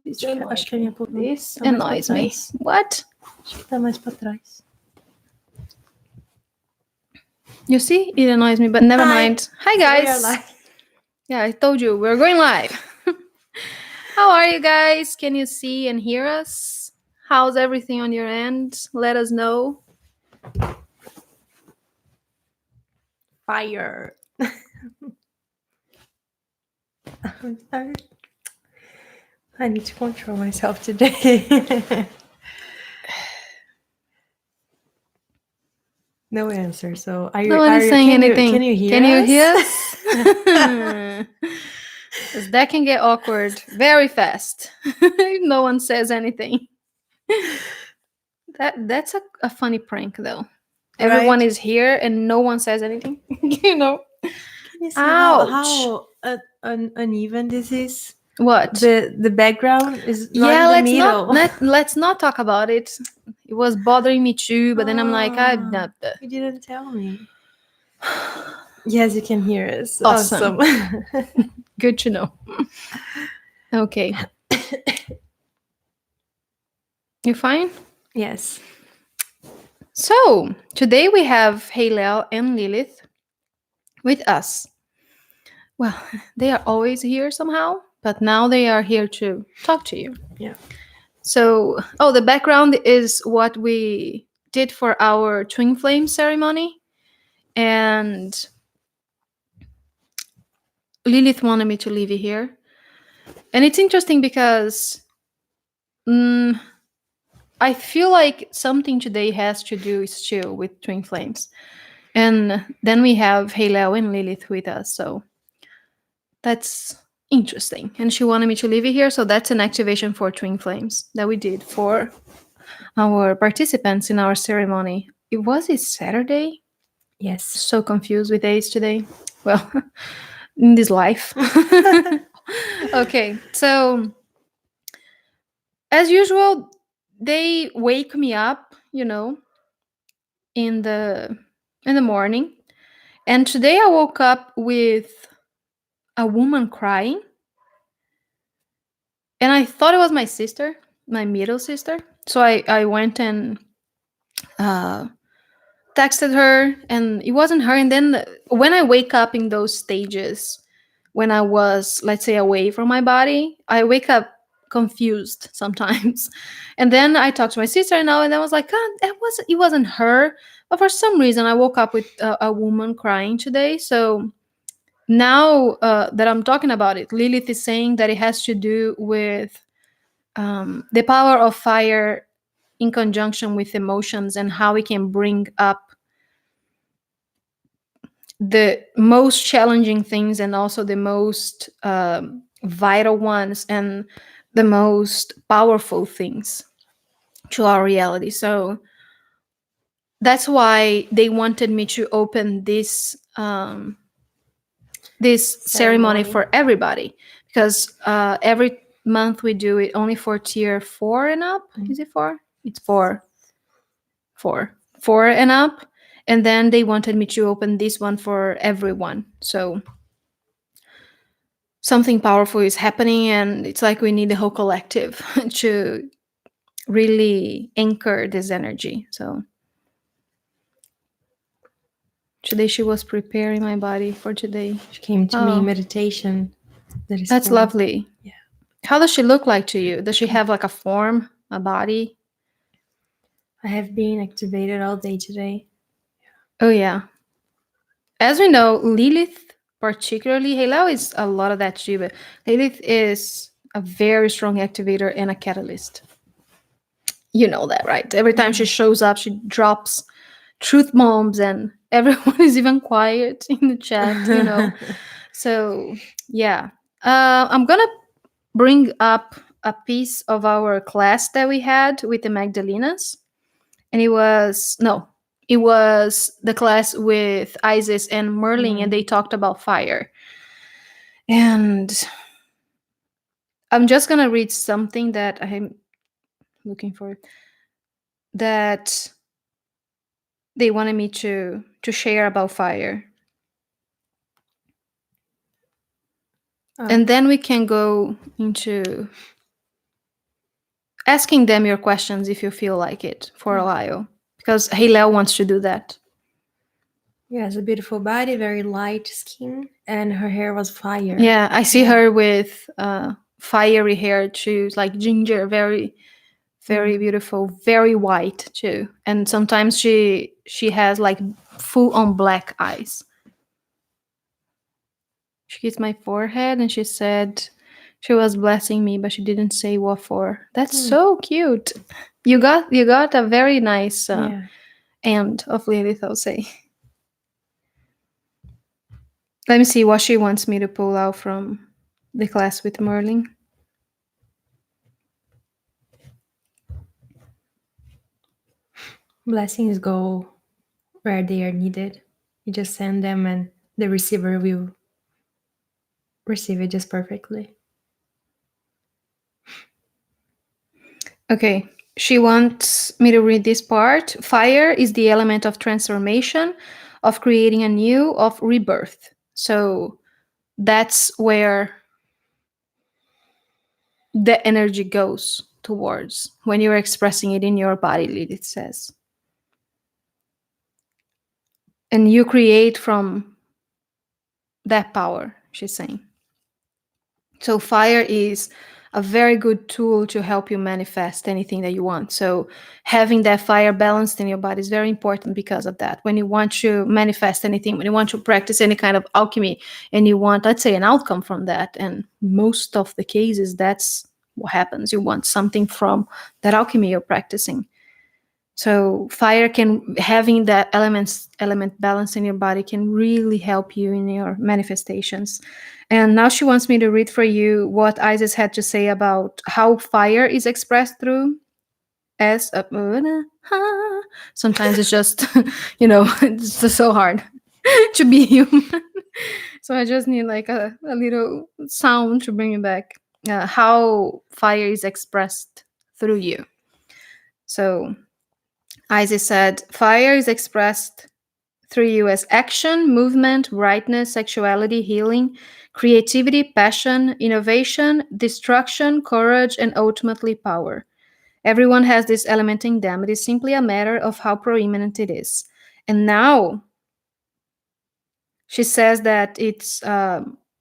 Eu acho que a minha poltrona This tá mais pra annoys me. trás. What? Acho que tá mais pra trás. You see? It annoys me, but never Hi. mind. Hi, We are guys. live. Yeah, I told you. We're going live. How are you guys? Can you see and hear us? How's everything on your end? Let us know. Fire. I need to control myself today. No answer. So are you? No one is saying anything. Can you hear Can you us? hear us? 'Cause that can get awkward very fast. If no one says anything. That's a funny prank though. Everyone Right? is here and no one says anything. You know. Can you see Ouch. how uneven this is? What? The background is not Yeah, in the let's middle. let's not talk about it. It was bothering me too, but then I'm like, I'm not. You didn't tell me. Yes, you can hear us. Awesome. Good to know. Okay. You fine? Yes. So today we have Heylal and Lilith with us. Well, they are always here somehow, but now they are here to talk to you. Yeah. So, the background is what we did for our twin flame ceremony. And Lilith wanted me to leave you here. And it's interesting because I feel like something today has to do still with twin flames. And then we have Heylal and Lilith with us. So that's interesting. And she wanted me to leave it here. So that's an activation for twin flames that we did for our participants in our ceremony. Was it Saturday? Yes. So confused with days today. Well, in this life. Okay, so as usual, they wake me up, in the morning. And today I woke up with a woman crying. And I thought it was my sister, my middle sister. So I went and texted her, and it wasn't her. And then when I wake up in those stages, when I was, let's say, away from my body, I wake up confused sometimes. And then I talked to my sister and I was like, God, it wasn't her. But for some reason, I woke up with a woman crying today. So now that I'm talking about it, Lilith is saying that it has to do with the power of fire in conjunction with emotions and how we can bring up the most challenging things and also the most vital ones and the most powerful things to our reality. So that's why they wanted me to open this this ceremony for everybody, because every month we do it only for tier 4 and up. Is it 4? It's 4 and up. And then they wanted me to open this one for everyone. So something powerful is happening, and it's like we need the whole collective to really anchor this energy. So today she was preparing my body for today. She came to me meditation. That's cool. Lovely. Yeah. How does she look like to you? Does she have like a form, a body? I have been activated all day today. Oh yeah. As we know, Lilith, particularly, Heylal is a lot of that too, but Lilith is a very strong activator and a catalyst. You know that, right? Every time she shows up, she drops truth bombs and everyone is even quiet in the chat. So, yeah. I'm going to bring up a piece of our class that we had with the Magdalenas. And it was the class with Isis and Merlin, and they talked about fire. And I'm just going to read something that I'm looking for, that they wanted me to share about fire. And then we can go into asking them your questions if you feel like it for a while, because Heylal wants to do that. Yes, a beautiful body, very light skin, and her hair was fire. Yeah, I see her with fiery hair too, like ginger, very, very beautiful, very white too. And sometimes she has like full on black eyes. She kissed my forehead and she said she was blessing me, but she didn't say what for. That's so cute. You got a very nice Yeah. end of Lilith, I'll say. Let me see what she wants me to pull out from the class with Merlin. Blessings go where they are needed. You just send them, and the receiver will receive it just perfectly. Okay. She wants me to read this part. Fire is the element of transformation, of creating anew, of rebirth. So that's where the energy goes towards when you're expressing it in your body, Lilith says. And you create from that power, she's saying. So fire is a very good tool to help you manifest anything that you want. So having that fire balanced in your body is very important because of that. When you want to manifest anything, when you want to practice any kind of alchemy and you want, let's say, an outcome from that, and most of the cases that's what happens. You want something from that alchemy you're practicing. So fire can, having that element balance in your body can really help you in your manifestations. And now she wants me to read for you what Isis had to say about how fire is expressed through as a, sometimes it's just it's just so hard to be human. So I just need like a little sound to bring it back. How fire is expressed through you. So Isis said, fire is expressed through you as action, movement, brightness, sexuality, healing, creativity, passion, innovation, destruction, courage, and ultimately power. Everyone has this element in them. It is simply a matter of how prominent it is. And now she says that it's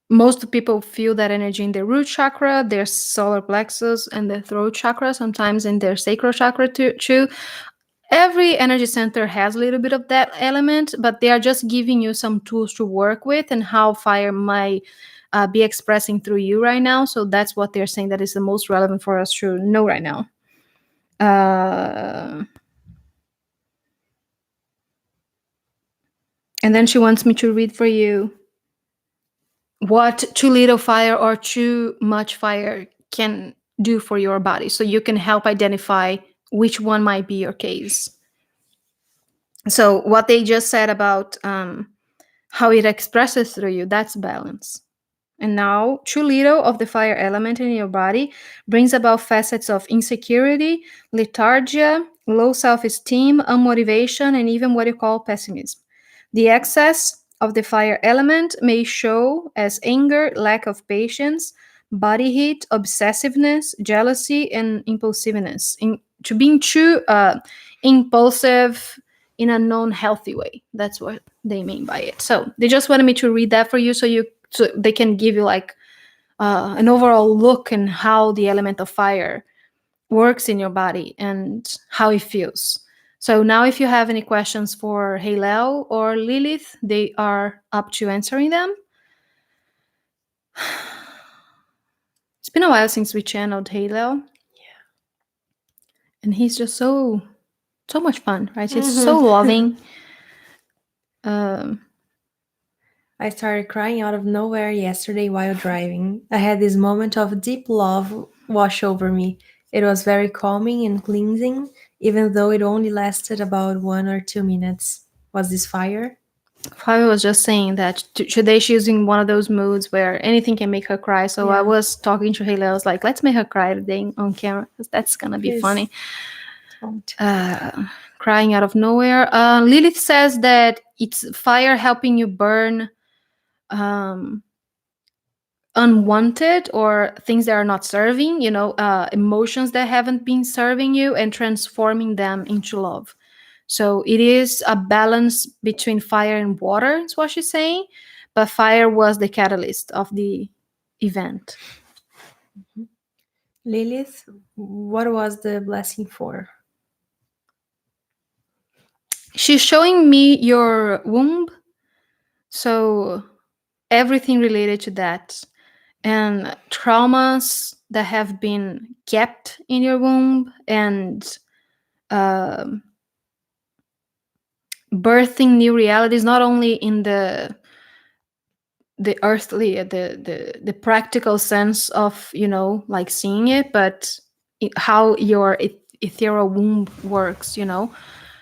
most people feel that energy in their root chakra, their solar plexus, and their throat chakra, sometimes in their sacral chakra too. Every energy center has a little bit of that element, but they are just giving you some tools to work with and how fire might be expressing through you right now. So that's what they're saying that is the most relevant for us to know right now. And then she wants me to read for you what too little fire or too much fire can do for your body. So you can help identify which one might be your case. So what they just said about how it expresses through you, that's balance. And now, too little of the fire element in your body brings about facets of insecurity, lethargia, low self esteem, unmotivation, and even what you call pessimism. The excess of the fire element may show as anger, lack of patience, body heat, obsessiveness, jealousy, and impulsiveness. To being too impulsive in a non-healthy way. That's what they mean by it. So they just wanted me to read that for you so they can give you like an overall look and how the element of fire works in your body and how it feels. So now if you have any questions for Heylal or Lilith, they are up to answering them. It's been a while since we channeled Heylal. Yeah. And he's just so much fun, right? He's so loving. I started crying out of nowhere yesterday while driving. I had this moment of deep love wash over me. It was very calming and cleansing, even though it only lasted about 1 or 2 minutes. Was this fire? Fabio was just saying that today she's in one of those moods where anything can make her cry. So I was talking to Heylal. I was like, let's make her cry today on camera because that's going to be funny. Crying out of nowhere. Lilith says that it's fire helping you burn unwanted or things that are not serving, emotions that haven't been serving you, and transforming them into love. So it is a balance between fire and water, is what she's saying. But fire was the catalyst of the event. Lilith, what was the blessing for? She's showing me your womb. So everything related to that, and traumas that have been kept in your womb, and um, birthing new realities, not only in the earthly, the practical sense of, like seeing it, but how your ethereal womb works,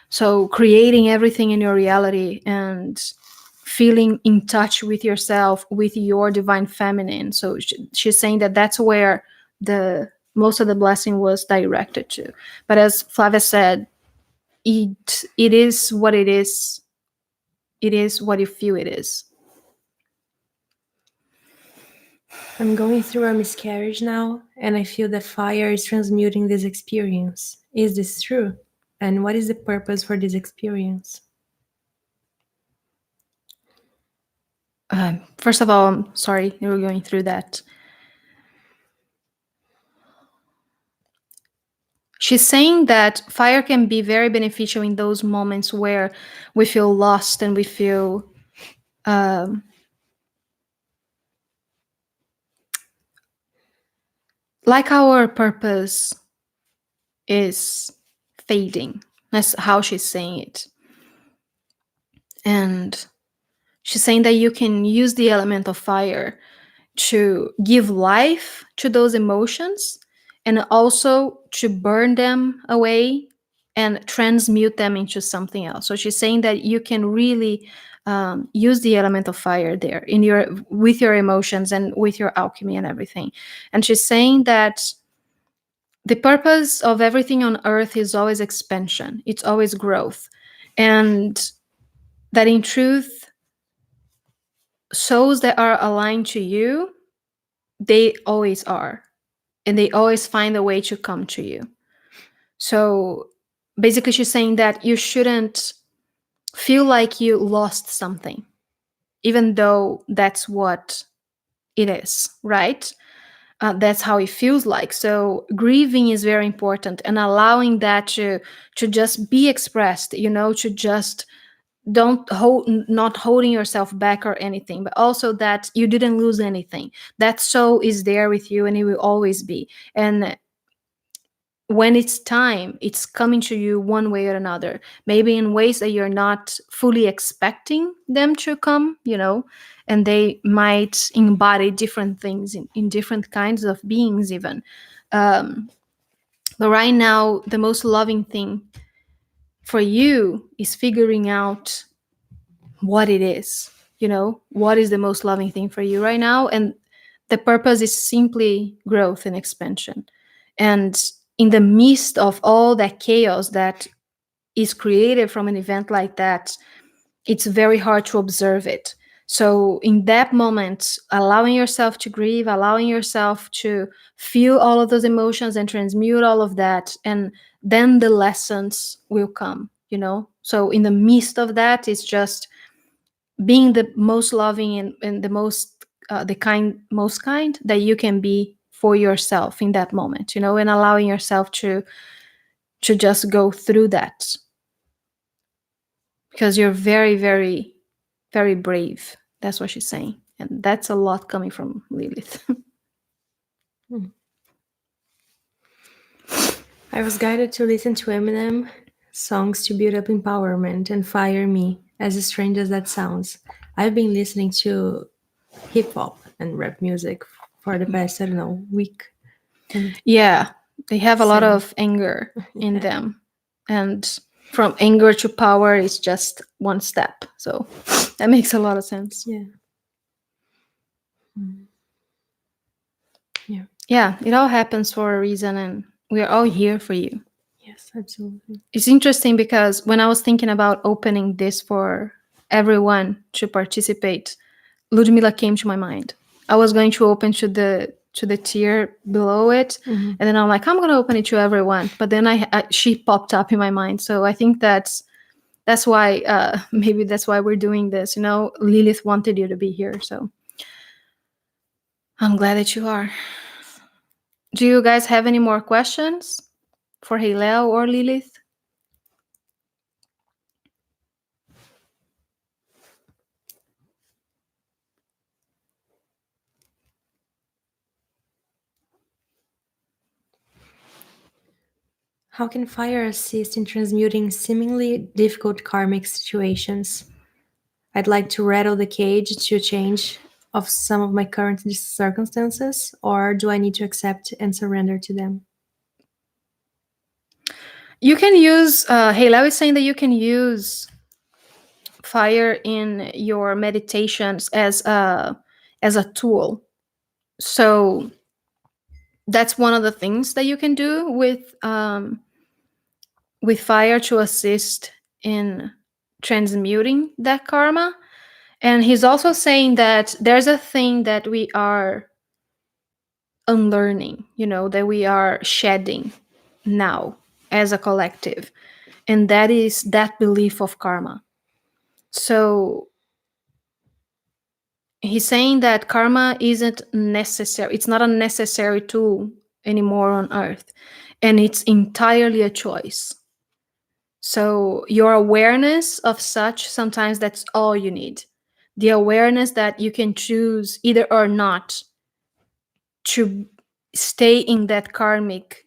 so creating everything in your reality and feeling in touch with yourself, with your divine feminine. So she's saying that that's where the most of the blessing was directed to. But as Flavia said, it is what it is. It is what you feel it is. I'm going through a miscarriage now, and I feel that fire is transmuting this experience. Is this true? And what is the purpose for this experience? First of all, I'm sorry you were going through that. She's saying that fire can be very beneficial in those moments where we feel lost and we feel like our purpose is fading. That's how she's saying it. And she's saying that you can use the element of fire to give life to those emotions, and also to burn them away and transmute them into something else. So she's saying that you can really use the element of fire there in your with your emotions and with your alchemy and everything. And she's saying that the purpose of everything on earth is always expansion, it's always growth, and that in truth, souls that are aligned to you, they always are, and they always find a way to come to you. So basically she's saying that you shouldn't feel like you lost something, even though that's what it is, right? That's how it feels like. So grieving is very important, and allowing that to just be expressed, to just don't hold, not holding yourself back or anything, but also that you didn't lose anything. That soul is there with you, and it will always be. And when it's time, it's coming to you one way or another, maybe in ways that you're not fully expecting them to come, and they might embody different things in different kinds of beings even. But right now, the most loving thing for you is figuring out what it is, what is the most loving thing for you right now. And the purpose is simply growth and expansion. And in the midst of all that chaos that is created from an event like that, it's very hard to observe it. So in that moment, allowing yourself to grieve, allowing yourself to feel all of those emotions and transmute all of that, and then the lessons will come, So in the midst of that, it's just being the most loving and the most most kind that you can be for yourself in that moment, and allowing yourself to just go through that, because you're very, very, very brave. That's what she's saying, and that's a lot coming from Lilith. I was guided to listen to Eminem songs to build up empowerment and fire me, as strange as that sounds. I've been listening to hip hop and rap music for the past, I don't know, week. Yeah, they have a lot Same. of anger in them, and from anger to power is just one step. So that makes a lot of sense. Yeah. Yeah. Yeah, it all happens for a reason, and we are all here for you. Yes, absolutely. It's interesting because when I was thinking about opening this for everyone to participate, Ludmila came to my mind. I was going to open to the tier below it, Mhm. and then I'm like, I'm going to open it to everyone. But then she popped up in my mind, so I think that's why maybe that's why we're doing this. You know, Lilith wanted you to be here, so I'm glad that you are. Do you guys have any more questions for Heylal or Lilith? How can fire assist in transmuting seemingly difficult karmic situations? I'd like to rattle the cage to change of some of my current circumstances, or do I need to accept and surrender to them? You can use. Heylal is saying that you can use fire in your meditations as a tool. So that's one of the things that you can do with fire to assist in transmuting that karma. And he's also saying that there's a thing that we are unlearning, you know, that we are shedding now as a collective, and that is that belief of karma. So he's saying that karma isn't necessary, it's not a necessary tool anymore on earth, and it's entirely a choice. So your awareness of such, sometimes that's all you need. The awareness that you can choose either or not to stay in that karmic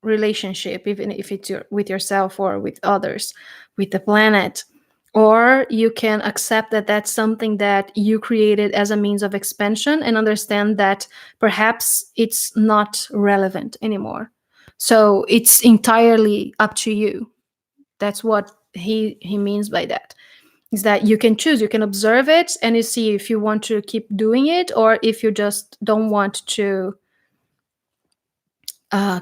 relationship, even if it's with yourself or with others, with the planet. Or you can accept that that's something that you created as a means of expansion and understand that perhaps it's not relevant anymore. So it's entirely up to you. That's what he means by that, is that you can choose, you can observe it and you see if you want to keep doing it or if you just don't want to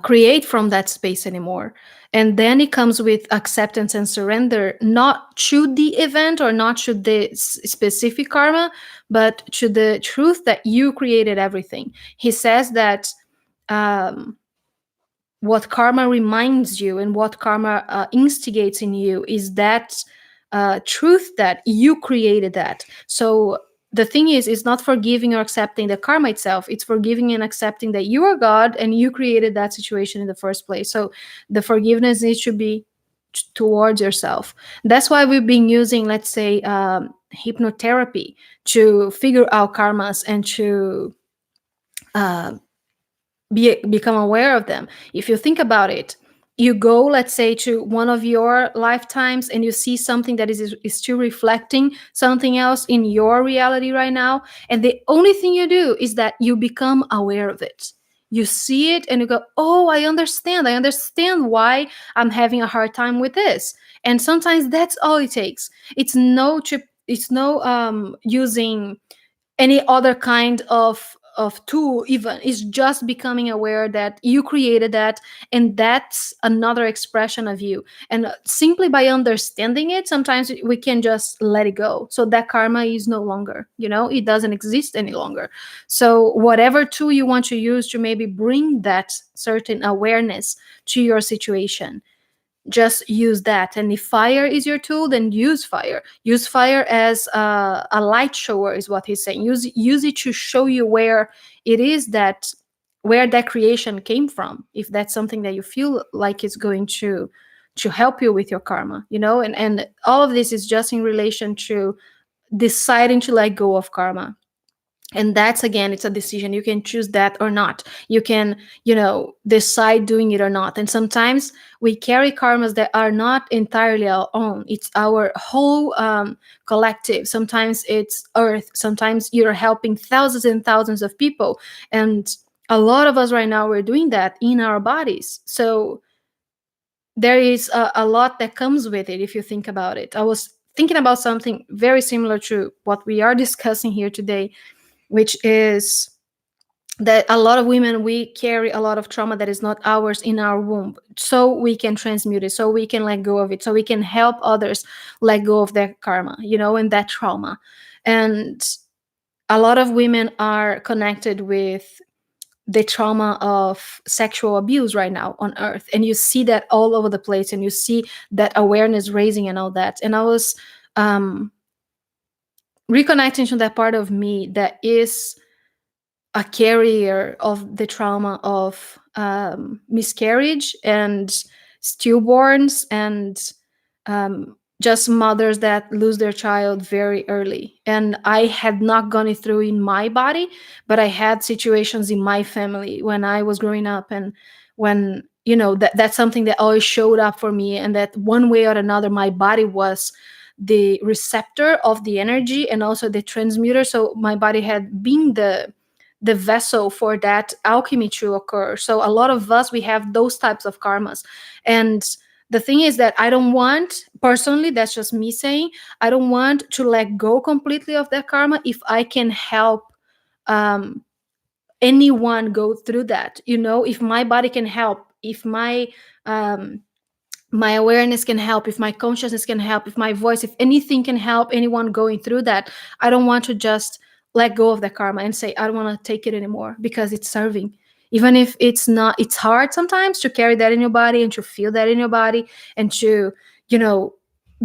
create from that space anymore. And then it comes with acceptance and surrender, not to the event or not to the specific karma, but to the truth that you created everything. He says that um, what karma reminds you and what karma instigates in you is that truth that you created that. So the thing is, it's not forgiving or accepting the karma itself, it's forgiving and accepting that you are God and you created that situation in the first place. So the forgiveness needs to be towards yourself. That's why we've been using, let's say, hypnotherapy to figure out karmas and to uh, become aware of them. If you think about it, you go, let's say, to one of your lifetimes and you see something that is still reflecting something else in your reality right now, and the only thing you do is that you become aware of it. You see it and you go, oh, I understand why I'm having a hard time with this. And sometimes that's all it takes. It's no using any other kind of tool. Even is just becoming aware that you created that, and that's another expression of you. And simply by understanding it, sometimes we can just let it go, so that karma is no longer, it doesn't exist any longer. So whatever tool you want to use to maybe bring that certain awareness to your situation, just use that. And if fire is your tool, then use fire as a light shower, is what he's saying. Use it to show you where it is that where that creation came from, if that's something that you feel like is going to help you with your karma, and all of this is just in relation to deciding to let go of karma. And that's, again, it's a decision. You can choose that or not. You can decide doing it or not. And sometimes we carry karmas that are not entirely our own. It's our whole collective. Sometimes it's earth, sometimes you're helping thousands and thousands of people, and a lot of us right now, we're doing that in our bodies. So there is a lot that comes with it, if you think about it. I was thinking about something very similar to what we are discussing here today, which is that a lot of women, we carry a lot of trauma that is not ours in our womb, so we can transmute it, so we can let go of it, so we can help others let go of their karma, and that trauma. And A lot of women are connected with the trauma of sexual abuse right now on earth, and you see that all over the place, and you see that awareness raising and all that. And I was um reconnecting to that part of me that is a carrier of the trauma of miscarriage and stillborns, and just mothers that lose their child very early. And I had not gone it through in my body, but I had situations in my family when I was growing up, and when that's something that always showed up for me, and that one way or another my body was the receptor of the energy and also the transmuter. So my body had been the vessel for that alchemy to occur. So a lot of us, we have those types of karmas. And the thing is that I don't want, personally, that's just me saying, I don't want to let go completely of that karma if I can help um, anyone go through that. If my body can help, if um, my awareness can help, if my consciousness can help, if my voice, if anything can help anyone going through that, I don't want to just let go of the karma and say I don't want to take it anymore, because it's serving. Even if it's not, it's hard sometimes to carry that in your body and to feel that in your body, and to you know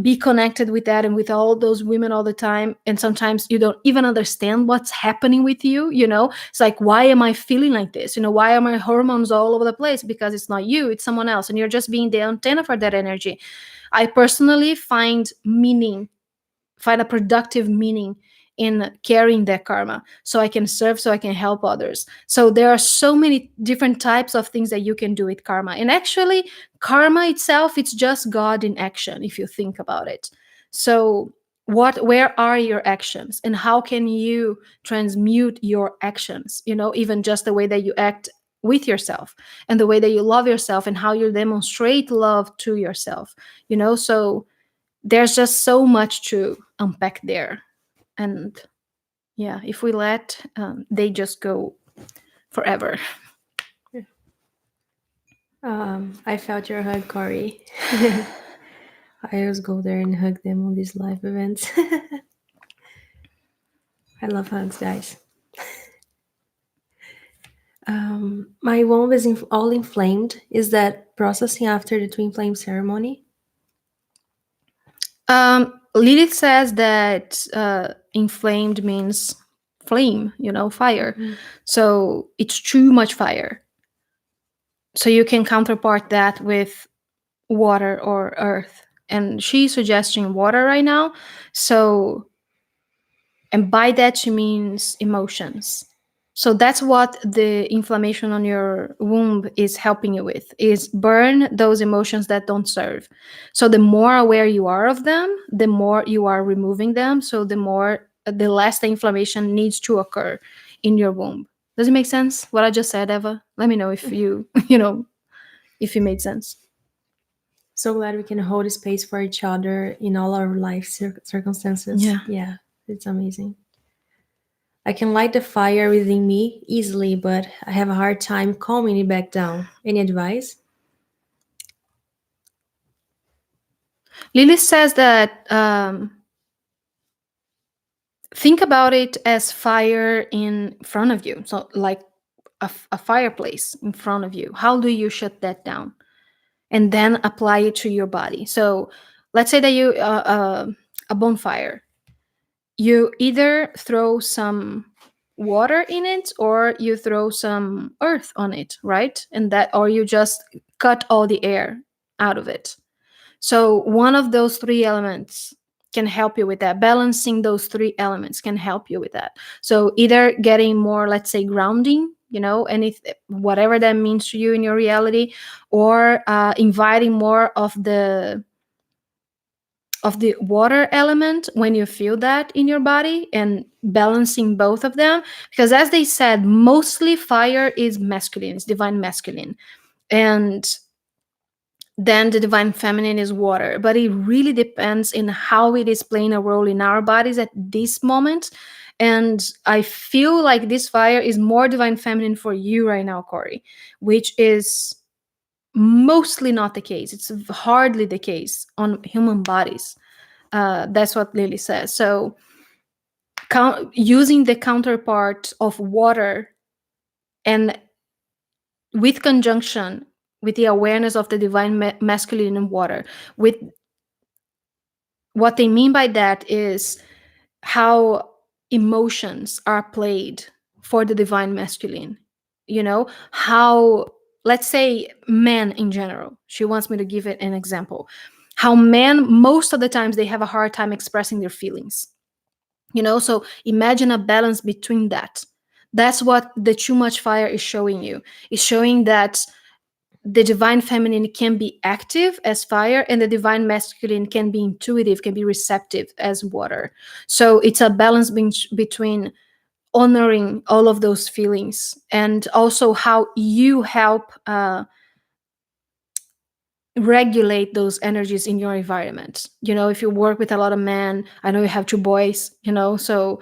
be connected with that and with all those women all the time. And sometimes you don't even understand what's happening with you. It's like, why am I feeling like this? Why are my hormones all over the place? Because it's not you, it's someone else, and you're just being the antenna for that energy. I personally find a productive meaning in carrying that karma, so I can serve, so I can help others. So there are so many different types of things that you can do with karma. And actually, karma itself, it's just God in action, if you think about it. So where are your actions, and how can you transmute your actions? Even just the way that you act with yourself, and the way that you love yourself, and how you demonstrate love to yourself. So there's just so much to unpack there. And yeah, if we let, they just go forever. I felt your hug, Corey. I always go there and hug them on these live events. I love hugs, guys. My womb is all inflamed. Is that processing after the twin flame ceremony? Lilith says that inflamed means flame, fire. Mhm. So it's too much fire. So you can counterpart that with water or earth. And she's suggesting water right now. So, and by that she means emotions. So that's what the inflammation on your womb is helping you with, is burn those emotions that don't serve. So the more aware you are of them, the more you are removing them. So the less the inflammation needs to occur in your womb. Does it make sense what I just said, Eva? Let me know if you if it made sense. So glad we can hold space for each other in all our life circumstances. Yeah. Yeah, it's amazing. I can light the fire within me easily, but I have a hard time calming it back down. Any advice? Lily says that think about it as fire in front of you. So, like a fireplace in front of you. How do you shut that down? And then apply it to your body. So, let's say that you a bonfire. You either throw some water in it, or you throw some earth on it, right? And that, or you just cut all the air out of it. So one of those three elements can help you with that. Balancing those three elements can help you with that. So either getting more, let's say, grounding, whatever that means to you in your reality, or inviting more of the water element when you feel that in your body, and balancing both of them. Because as they said, mostly fire is masculine, it's divine masculine. And then the divine feminine is water, but it really depends in how it is playing a role in our bodies at this moment. And I feel like this fire is more divine feminine for you right now, Corey, which is mostly not the case. It's hardly the case on human bodies. That's what Lily says. So using the counterpart of water, and with conjunction with the awareness of the divine masculine in water. With what they mean by that is how emotions are played for the divine masculine. How, let's say, men in general. She wants me to give it an example. How men, most of the times, they have a hard time expressing their feelings. So imagine a balance between that. That's what the too much fire is showing you. It's showing that the divine feminine can be active as fire, and the divine masculine can be intuitive, can be receptive as water. So it's a balance between honoring all of those feelings, and also how you help regulate those energies in your environment. If you work with a lot of men, I know you have two boys, so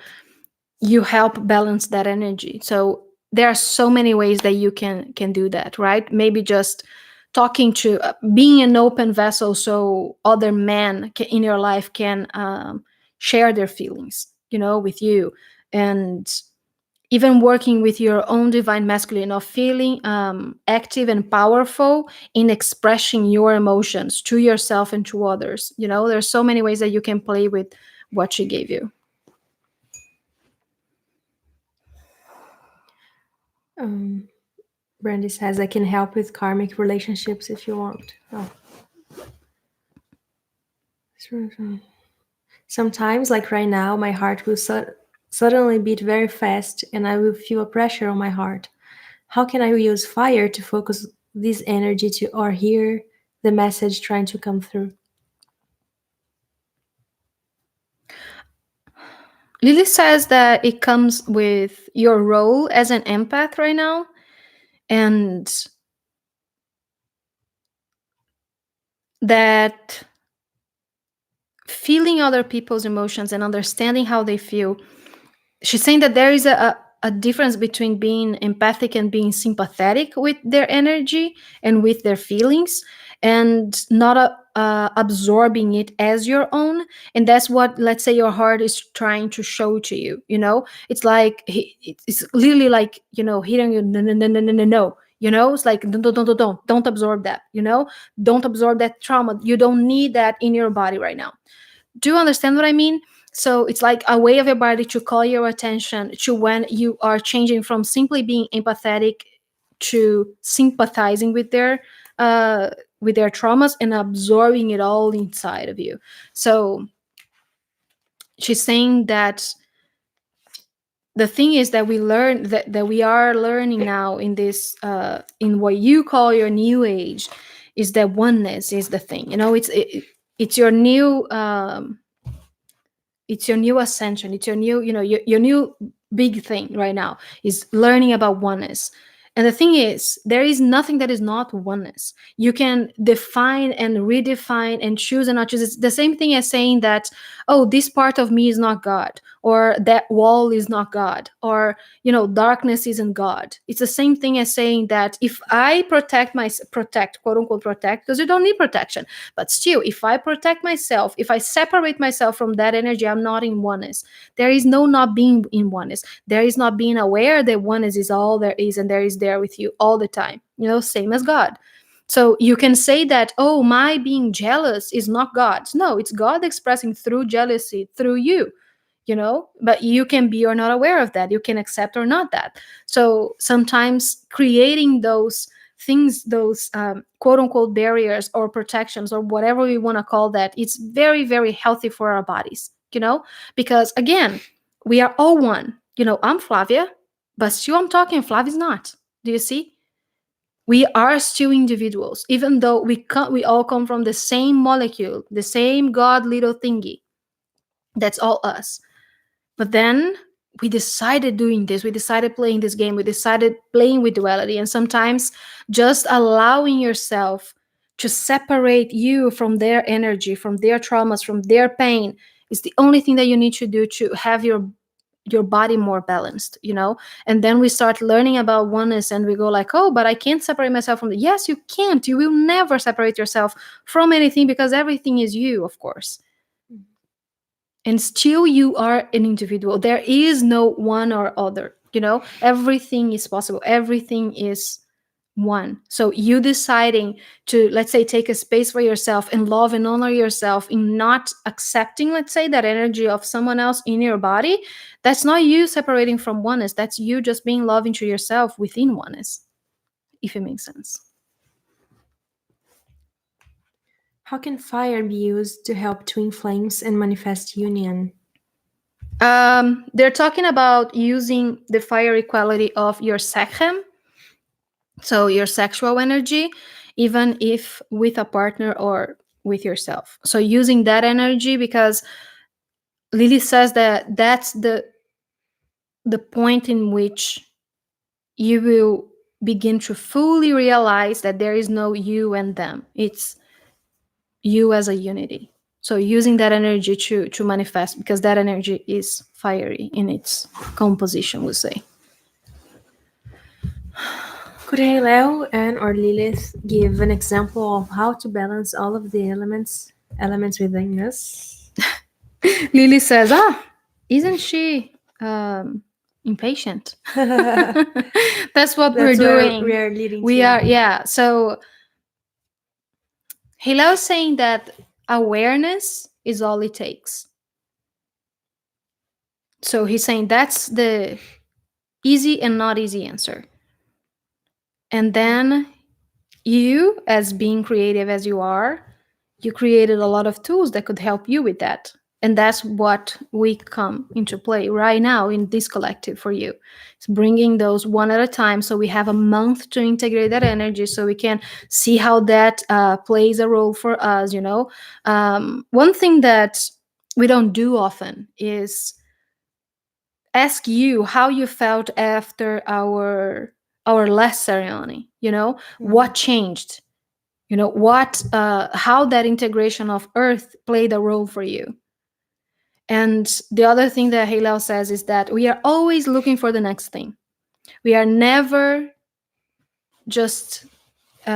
you help balance that energy. So there are so many ways that you can do that, right? Maybe just talking to, being an open vessel, so other men in your life can share their feelings, with you. And even working with your own divine masculine, of feeling active and powerful in expressing your emotions to yourself and to others. There's so many ways that you can play with what she gave you. Um, Brandy says, I can help with karmic relationships if you want. Oh. Sometimes, like right now, my heart will suddenly beat very fast and I will feel a pressure on my heart. How can I use fire to focus this energy to or hear the message trying to come through? Lily says that it comes with your role as an empath right now, and that feeling other people's emotions and understanding how they feel. She's saying that there is a difference between being empathic and being sympathetic with their energy and with their feelings, and not absorbing it as your own. And that's what, let's say, your heart is trying to show to you. It's like it's literally like, hitting you. No, no, no, no, no, no, no. It's like, don't absorb that. Don't absorb that trauma. You don't need that in your body right now. Do you understand what I mean? So it's like a way of your body to call your attention to when you are changing from simply being empathetic to sympathizing with their traumas and absorbing it all inside of you. So she's saying that the thing is that we learn that we are learning now in this in what you call your new age, is that oneness is the thing. It's your new it's your new ascension. It's your new, your new big thing right now is learning about oneness. And the thing is, there is nothing that is not oneness. You can define and redefine and choose and not choose. It's the same thing as saying that, oh, this part of me is not God, or that wall is not God, or darkness isn't God. It's the same thing as saying that if I protect, quote unquote protect, because you don't need protection, but still, if I protect myself, if I separate myself from that energy, I'm not in oneness. There is no not being in oneness. There is not being aware that oneness is all there is, and there is there with you all the time. Same as God. So you can say that, oh, my being jealous is not God. No, it's God expressing through jealousy through you. But you can be or not aware of that. You can accept or not that. So sometimes creating those things, those quote unquote barriers or protections or whatever we want to call that, it's very, very healthy for our bodies, because again, we are all one. I'm Flavia, but still I'm talking, Flavia's not. Do you see? We are still individuals, even though we all come from the same molecule, the same God little thingy. That's all us. But then we decided doing this, we decided playing this game, we decided playing with duality. And sometimes just allowing yourself to separate you from their energy, from their traumas, from their pain is the only thing that you need to do to have your body more balanced. And then we start learning about oneness, and we go like, oh, but I can't separate myself from yes, you can't. You will never separate yourself from anything, because everything is you, of course. and still you are an individual. There is no one or other, everything is possible, everything is one. So you deciding to, let's say, take a space for yourself and love and honor yourself in not accepting, let's say, that energy of someone else in your body, that's not you separating from oneness, that's you just being loving to yourself within oneness, if it makes sense. How can fire be used to help twin flames and manifest union? They're talking about using the fiery quality of your sechem, so your sexual energy, even if with a partner or with yourself. So using that energy, because Lily says that that's the point in which you will begin to fully realize that there is no you and them. It's you as a unity. So using that energy to manifest, because that energy is fiery in its composition, we'll say. Could Heylal and or Lilith give an example of how to balance all of the elements within us? Lily says, isn't she impatient? That's what we're That's where doing. we are leading We to. are, yeah. So Heylal is saying that awareness is all it takes. So he's saying that's the easy and not easy answer. And then you, as being creative as you are, you created a lot of tools that could help you with that. And that's what we come into play right now in this collective for you. It's bringing those one at a time. So we have a month to integrate that energy so we can see how that plays a role for us. One thing that we don't do often is ask you how you felt after our last ceremony. What changed, what how that integration of earth played a role for you. And the other thing that Heylal says is that we are always looking for the next thing. We are never just we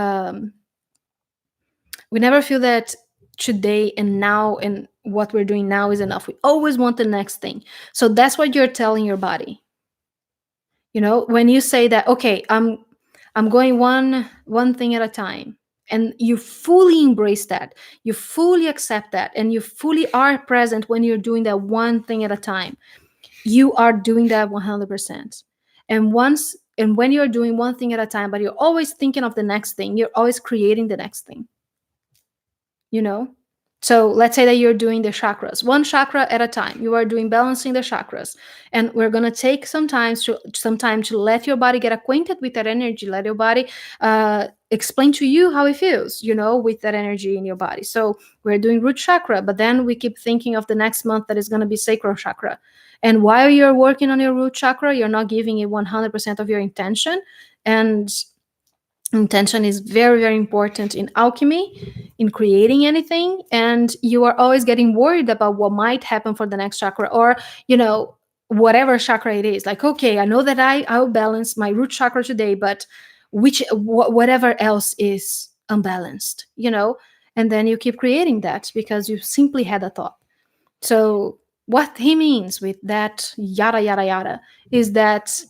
never feel that today and now and what we're doing now is enough. We always want the next thing. So that's what you're telling your body. When you say that, okay, I'm going one thing at a time, and you fully embrace that, you fully accept that, and you fully are present when you're doing that one thing at a time, you are doing that 100%. And when you're doing one thing at a time, but you're always thinking of the next thing, you're always creating the next thing. So let's say that you're doing the chakras, one chakra at a time. You are doing balancing the chakras. And we're going to take some time to let your body get acquainted with that energy. Let your body explain to you how it feels, with that energy in your body. So we're doing root chakra, but then we keep thinking of the next month that is going to be sacral chakra. And while you're working on your root chakra, you're not giving it 100% of your intention. And intention is very, very important in alchemy, in creating anything. And you are always getting worried about what might happen for the next chakra, or whatever chakra it is. Like, okay, I know that I'll balance my root chakra today, but whatever else is unbalanced, and then you keep creating that because you simply had a thought. So what he means with that yada yada yada is that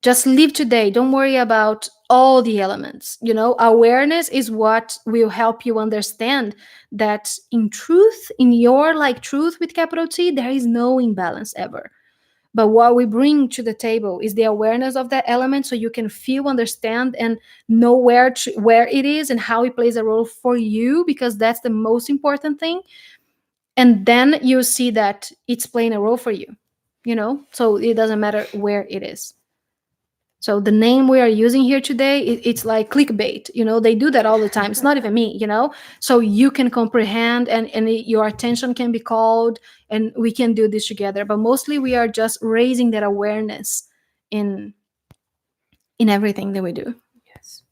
just live today. Don't worry about all the elements. Awareness is what will help you understand that in truth, in your truth with capital T, there is no imbalance ever. But what we bring to the table is the awareness of that element, so you can feel, understand, and know where it is and how it plays a role for you, because that's the most important thing. And then you see that it's playing a role for you, so it doesn't matter where it is. So the name we are using here today, it's like clickbait. They do that all the time. It's not even me, So you can comprehend, and your attention can be called, and we can do this together. But mostly we are just raising that awareness in everything that we do. Yes.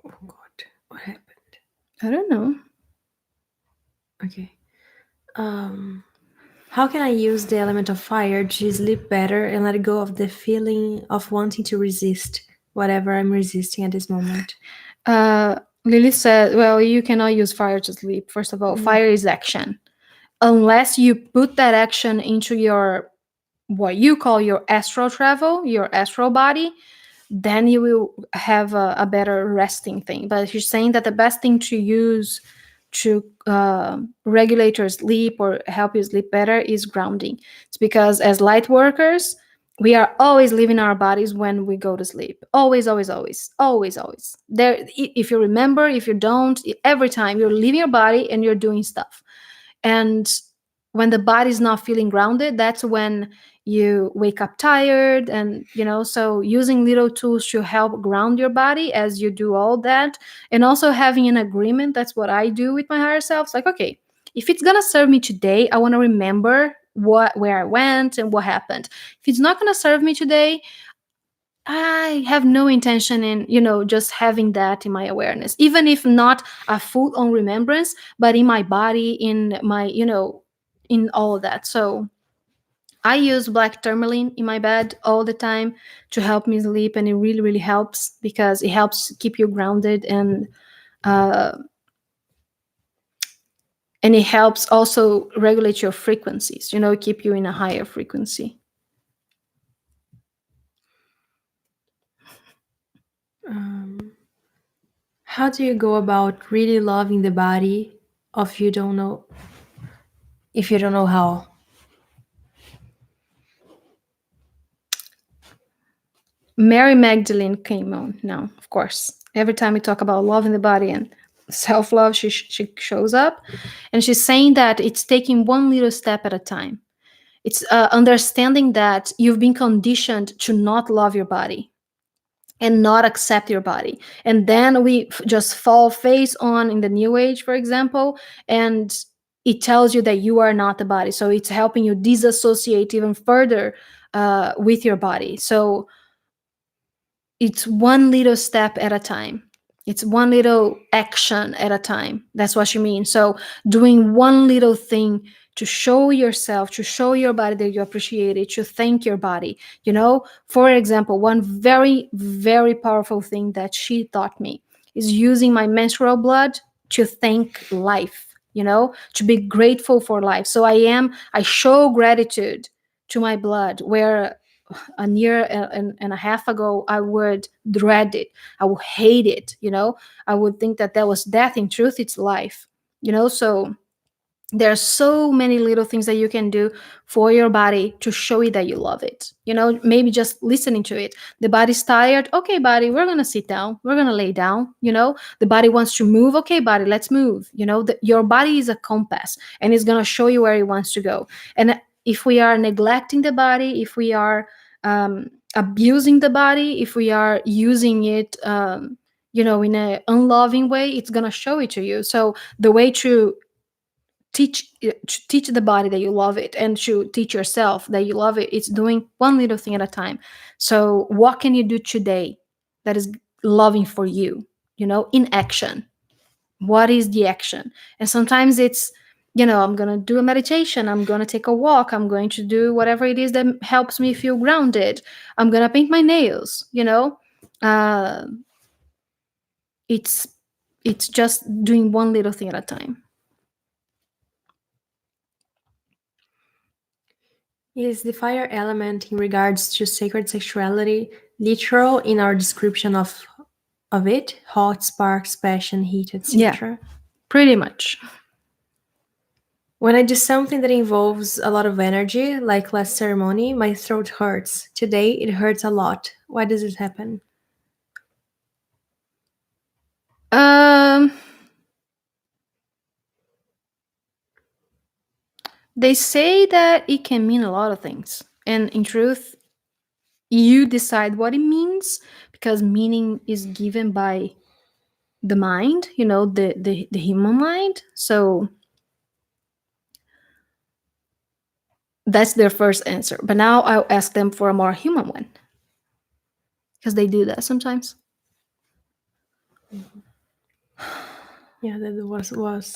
Oh God, what happened? I don't know. Okay. How can I use the element of fire to sleep better and let go of the feeling of wanting to resist whatever I'm resisting at this moment? Lily said, well, you cannot use fire to sleep. First of all, Mm. fire is action. Unless you put that action into your, what you call your astral travel, your astral body, then you will have a better resting thing. But if you're saying that the best thing to use to regulate your sleep or help you sleep better is grounding. It's because as light workers, we are always leaving our bodies when we go to sleep. Always, always, always, always, always. There, if you remember, if you don't, every time you're leaving your body and you're doing stuff. And when the body's not feeling grounded, that's when you wake up tired. And so using little tools to help ground your body as you do all that, and also having an agreement. That's what I do with my higher self. It's like, okay, if it's gonna serve me today, I want to remember where I went and what happened. If it's not gonna serve me today, I have no intention in, just having that in my awareness, even if not a full on remembrance, but in my body, in my, in all of that. So I use black tourmaline in my bed all the time to help me sleep, and it really, really helps because it helps keep you grounded, uh, and it helps also regulate your frequencies. Keep you in a higher frequency. Um, how do you go about really loving the body if you don't know how? Mary Magdalene came on now, of course. Every time we talk about love in the body and self love, she shows up. And she's saying that it's taking one little step at a time. It's understanding that you've been conditioned to not love your body and not accept your body. And then we just fall face on in the new age, for example, and it tells you that you are not the body. So it's helping you disassociate even further with your body. So it's one little step at a time. It's one little action at a time. That's what you mean. So doing one little thing to show yourself, to show your body that you appreciate it, to thank your body. For example, one very, very powerful thing that she taught me is using my menstrual blood to thank life, to be grateful for life. So I show gratitude to my blood, where a year and a half ago I would dread it, I would hate it, I would think that that was death. In truth, it's life. So there are so many little things that you can do for your body to show it that you love it. Maybe just listening to it. The body's tired. Okay, body, we're gonna sit down, we're gonna lay down. The body wants to move. Okay, body, let's move. Your body is a compass, and it's gonna show you where it wants to go. And if we are neglecting the body, if we are abusing the body, if we are using it in an unloving way, it's gonna show it to you. So the way to teach the body that you love it, and to teach yourself that you love it, it's doing one little thing at a time. So what can you do today that is loving for you, in action? What is the action? And sometimes it's, I'm going to do a meditation, I'm going to take a walk, I'm going to do whatever it is that helps me feel grounded, I'm going to paint my nails. uh, it's it's just doing one little thing at a time. Is the fire element in regards to sacred sexuality literal in our description of it? Hot, sparks, passion, heat, Yeah, etc. pretty much. When I do something that involves a lot of energy, like last ceremony, my throat hurts. Today it hurts a lot. Why does it happen? um They say that it can mean a lot of things. And in truth, you decide what it means, because meaning is given by the mind, the human mind. So that's their first answer. But now I'll ask them for a more human one, because they do that sometimes. Yeah, that was.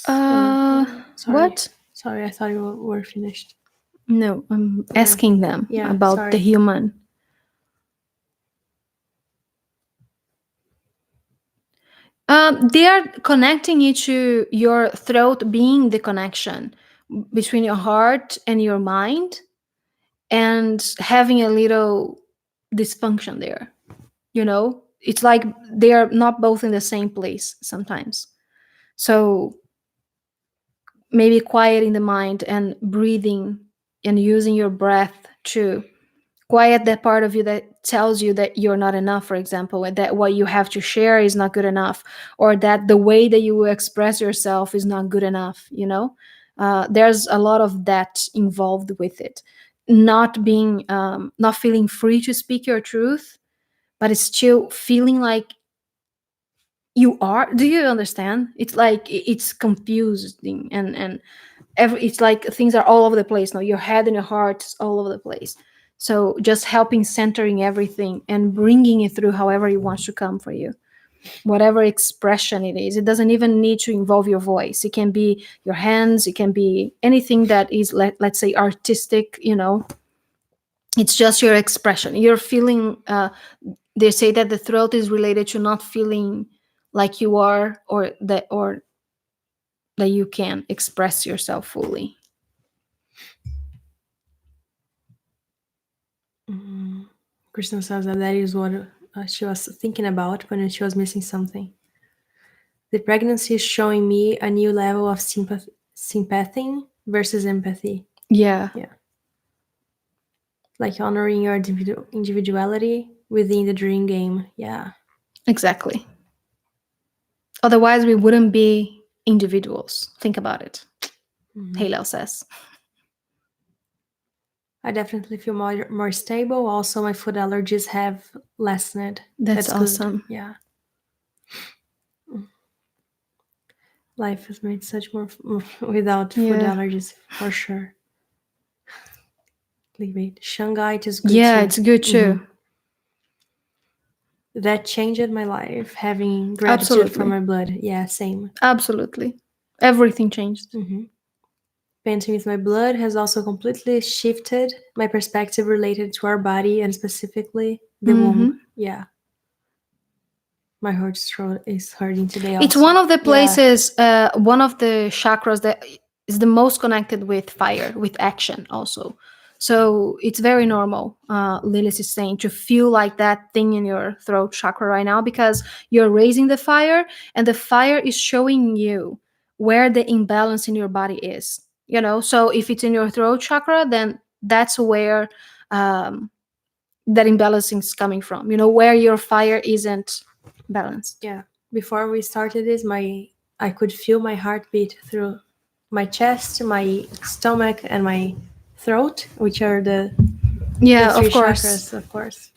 Sorry, What? sorry. I thought you were finished. No, I'm asking them Yeah, about the sorry. human. They are connecting you to your throat being the connection between your heart and your mind, and having a little dysfunction there. It's like they are not both in the same place sometimes. So maybe quieting the mind and breathing and using your breath to quiet that part of you that tells you that you're not enough, for example, and that what you have to share is not good enough, or that the way that you will express yourself is not good enough. There's a lot of that involved with it. Not feeling free to speak your truth, but it's still feeling like you are. Do you understand? It's like it's confusing, and it's like things are all over the place now. Your head and your heart is all over the place. So just helping centering everything and bringing it through however it wants to come for you, whatever expression it is. It doesn't even need to involve your voice. It can be your hands. It can be anything that is, let's say, artistic. It's just your expression. You're feeling. They say that the throat is related to not feeling like you are, or that you can express yourself fully. Kristen says that is what she was thinking about when she was missing something. The pregnancy is showing me a new level of sympathy versus empathy. Yeah. Yeah. Like honoring your individuality within the dream game. Yeah. Exactly. Otherwise, we wouldn't be individuals. Think about it. Heylal says. I definitely feel more stable. Also, my food allergies have lessened. That's awesome. Good. Yeah. Life is made such more without food allergies, for sure. Shanghai is good too. Yeah, it's good too. That changed my life, having gratitude for my blood. Yeah, same. Absolutely. Everything changed. Painting with my blood has also completely shifted my perspective related to our body and specifically the womb. Yeah. My heart is hurting today also. It's one of the places, one of the chakras that is the most connected with fire, with action also. So it's very normal, Lilith is saying, to feel like that thing in your throat chakra right now, because you're raising the fire, and the fire is showing you where the imbalance in your body is. So if it's in your throat chakra, then that's where that imbalancing is coming from. Where your fire isn't balanced. Yeah. Before we started this, I could feel my heartbeat through my chest, my stomach, and my throat, which are the three chakras, of course.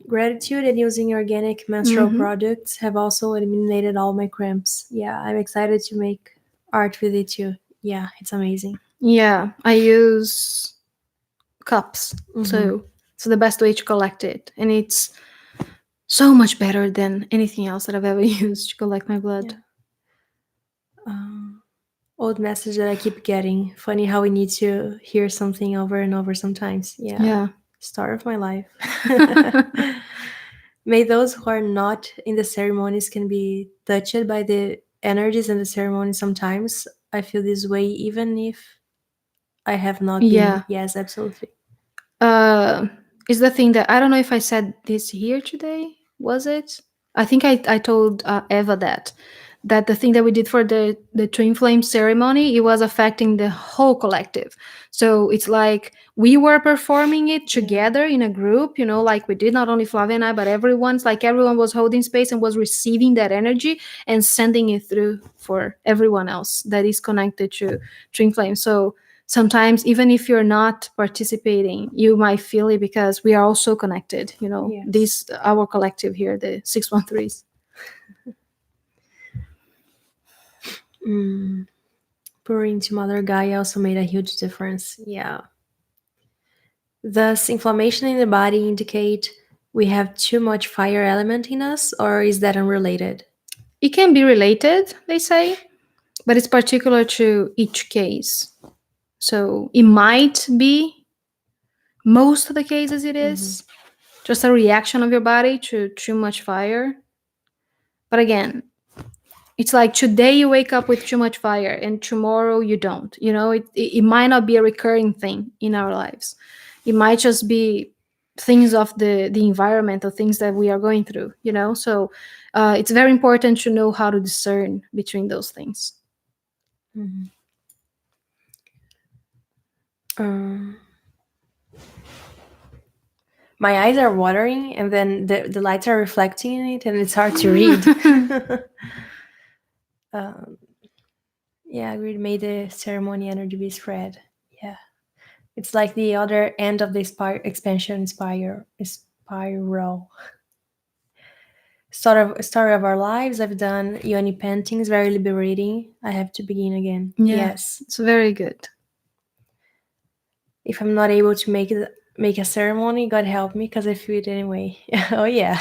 Gratitude and using organic menstrual products have also eliminated all my cramps. Yeah, I'm excited to make art with it too. Yeah, it's amazing. Yeah, I use cups. So it's the best way to collect it. And it's so much better than anything else that I've ever used to collect my blood. Old message that I keep getting. Funny how we need to hear something over and over sometimes. Yeah. Story of my life. May those who are not in the ceremonies can be touched by the energies in the ceremony sometimes. I feel this way even if I have not been. Yes, absolutely. Is the thing that I don't know if I said this here today. Was it? I think I told Eva that the thing that we did for the twin flame ceremony, it was affecting the whole collective. So it's like we were performing it together in a group, like we did, not only Flavia and I, but everyone was holding space and was receiving that energy and sending it through for everyone else that is connected to twin flame. So sometimes even if you're not participating, you might feel it because we are also connected. This our collective here, the 613s. Pouring to Mother Gaia also made a huge difference. Yeah. Does inflammation in the body indicate we have too much fire element in us, or is that unrelated? It can be related, they say, but it's particular to each case. So it might be, most of the cases it is, just a reaction of your body to too much fire. But again, it's like today you wake up with too much fire and tomorrow you don't. It might not be a recurring thing in our lives. It might just be things of the environment or things that we are going through. So it's very important to know how to discern between those things. Mhm. Um, my eyes are watering, and then the lights are reflecting in it, and it's hard to read. um, yeah, we made the ceremony energy be spread. Yeah, it's like the other end of the expansion spiral. Story of our lives. I've done yoni paintings, very liberating. I have to begin again. Yeah, Yes. it's very good. If I'm not able to make a ceremony, God help me, because I feel it anyway. Oh yeah.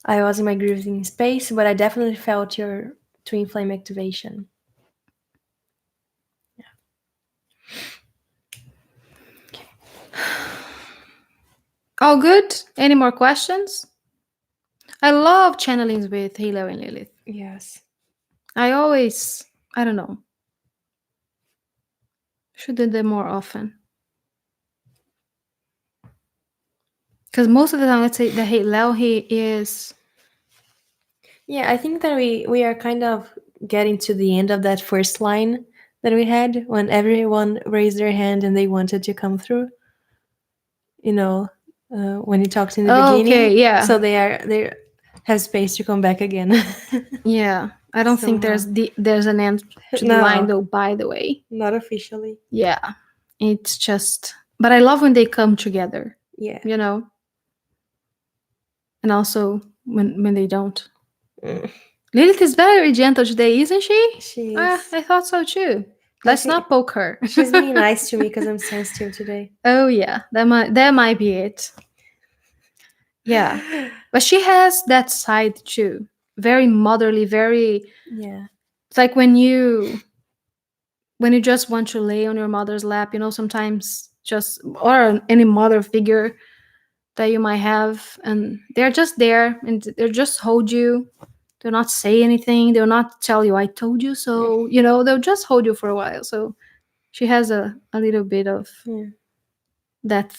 I was in my grieving space, but I definitely felt your twin flame activation. All good? Any more questions? I love channelings with Heylal and Lilith. Yes. I don't know. Should do them more often. Because most of the time, let's say the Heylal, he is. Yeah, I think that we are kind of getting to the end of that first line that we had when everyone raised their hand and they wanted to come through. You know, when he talked in the Oh, beginning, okay, yeah. so they have space to come back again. Yeah. I don't think there's an end to the line, No, though, by the way. not officially. Yeah. It's just. But I love when they come together, Yeah. And also when they don't. Mm. Lilith is very gentle today, isn't she? She is. I thought so too. I Let's think not poke her. she's being nice to me because I'm sensitive today. Oh yeah, that might be it. Yeah, but she has that side too. Very motherly. Very. Yeah. It's like when you just want to lay on your mother's lap. Sometimes just or any mother figure that you might have, and they're just there and they just hold you. They'll not say anything. They'll not tell you "I told you so." They'll just hold you for a while. So she has a little bit of Yeah. that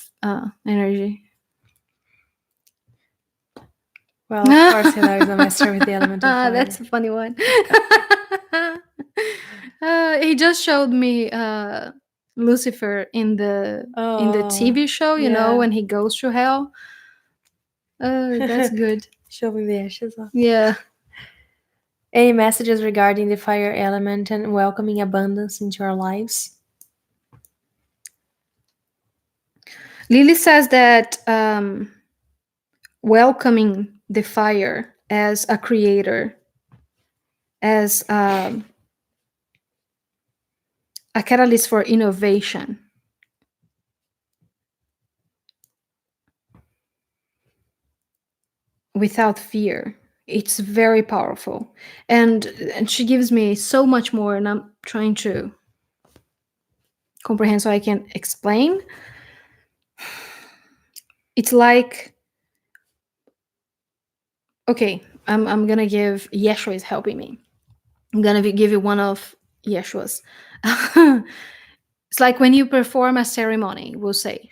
energy. Well, of course, Heylal is a master with the element of fire. That's a funny one. He just showed me Lucifer in the TV show. yeah. When he goes to hell. Oh, that's good. Shoving the ashes off. Yeah. Any messages regarding the fire element and welcoming abundance into our lives? Lily says that welcoming the fire as a creator, as a catalyst for innovation, without fear, it's very powerful. And she gives me so much more, and I'm trying to comprehend so I can explain. It's like, okay, I'm gonna give. Yeshua is helping me. I'm gonna give you one of Yeshua's. It's like when you perform a ceremony, we'll say,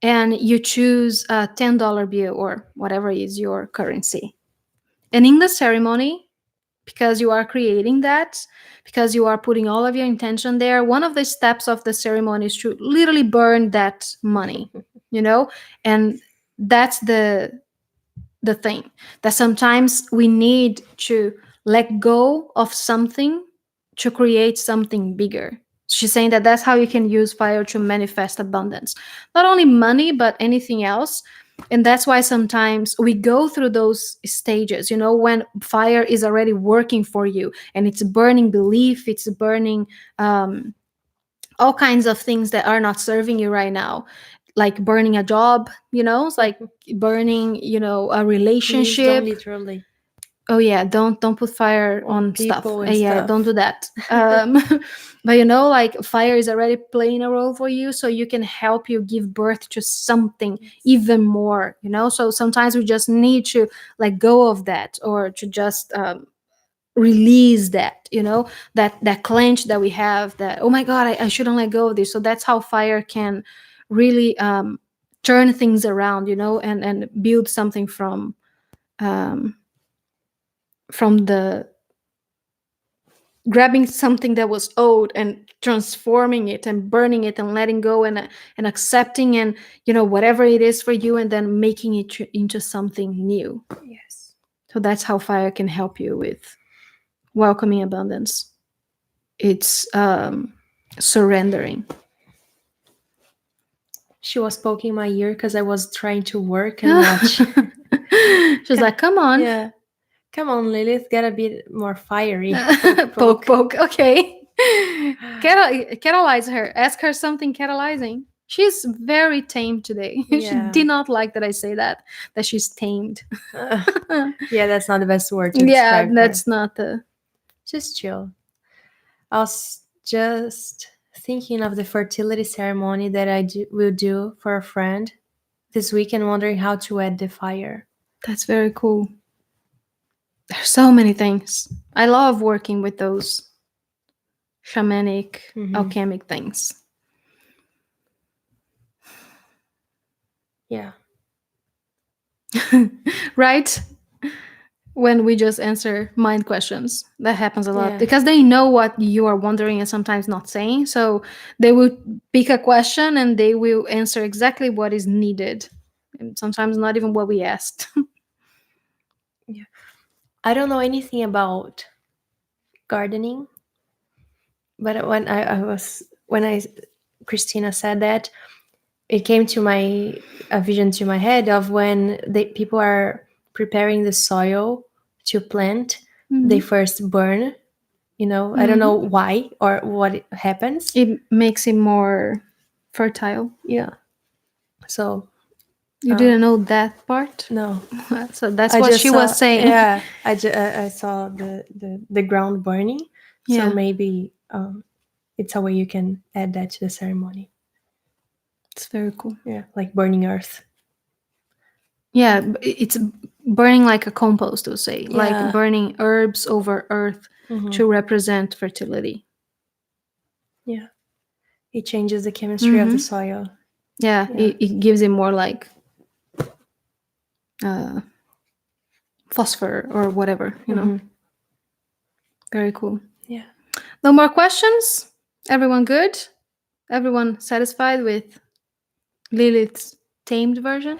and you choose a $10 bill or whatever is your currency. And in the ceremony, because you are creating that, because you are putting all of your intention there, one of the steps of the ceremony is to literally burn that money, and that's the thing, that sometimes we need to let go of something to create something bigger. She's saying that that's how you can use fire to manifest abundance, not only money but anything else. And that's why sometimes we go through those stages, when fire is already working for you and it's burning belief, it's burning all kinds of things that are not serving you right now, like burning a job, it's like burning, a Please don't relationship. literally. Oh yeah, don't put fire on on stuff. people and Yeah, stuff. don't do that. But like fire is already playing a role for you, so you can help you give birth to something even more. So sometimes we just need to let go of that, or to just release that. That clench that we have. That, oh my God, I shouldn't let go of this. So that's how fire can really turn things around. And build something um, from the grabbing something that was old and transforming it and burning it and letting go, and accepting, and whatever it is for you, and then making it into something new. Yes. So that's how fire can help you with welcoming abundance. It's surrendering. She was poking my ear because I was trying to work and watch. She's like, come on. Yeah. Come on, Lilith, get a bit more fiery. Poke. Okay. Catalyze her. Ask her something catalyzing. She's very tame today. She Yeah. did not like that I say that she's tamed. Yeah, that's not the best word to Yeah, describe her. that's not the. Just chill. I was just thinking of the fertility ceremony that will do for a friend this week and wondering how to add the fire. That's very cool. There's so many things. I love working with those shamanic, alchemic things. Yeah. Right? When we just answer mind questions. That happens a lot. Yeah. Because they know what you are wondering and sometimes not saying. So they will pick a question and they will answer exactly what is needed. And sometimes not even what we asked. Yeah. I don't know anything about gardening, but when Christina said that, it came to a vision to my head of when people are preparing the soil to plant. They first burn. I don't know why or what happens. It makes it more fertile. Yeah. So you didn't know that part? No. So that's what she was saying. Yeah, I saw the ground burning. Yeah. So maybe it's a way you can add that to the ceremony. It's very cool. Yeah, like burning earth. Yeah, it's burning like a compost, we'll say. Yeah. Like burning herbs over earth to represent fertility. Yeah. It changes the chemistry of the soil. Yeah, it gives it more like phosphor or whatever, Very cool. Yeah. No more questions? Everyone good? Everyone satisfied with Lilith's tamed version?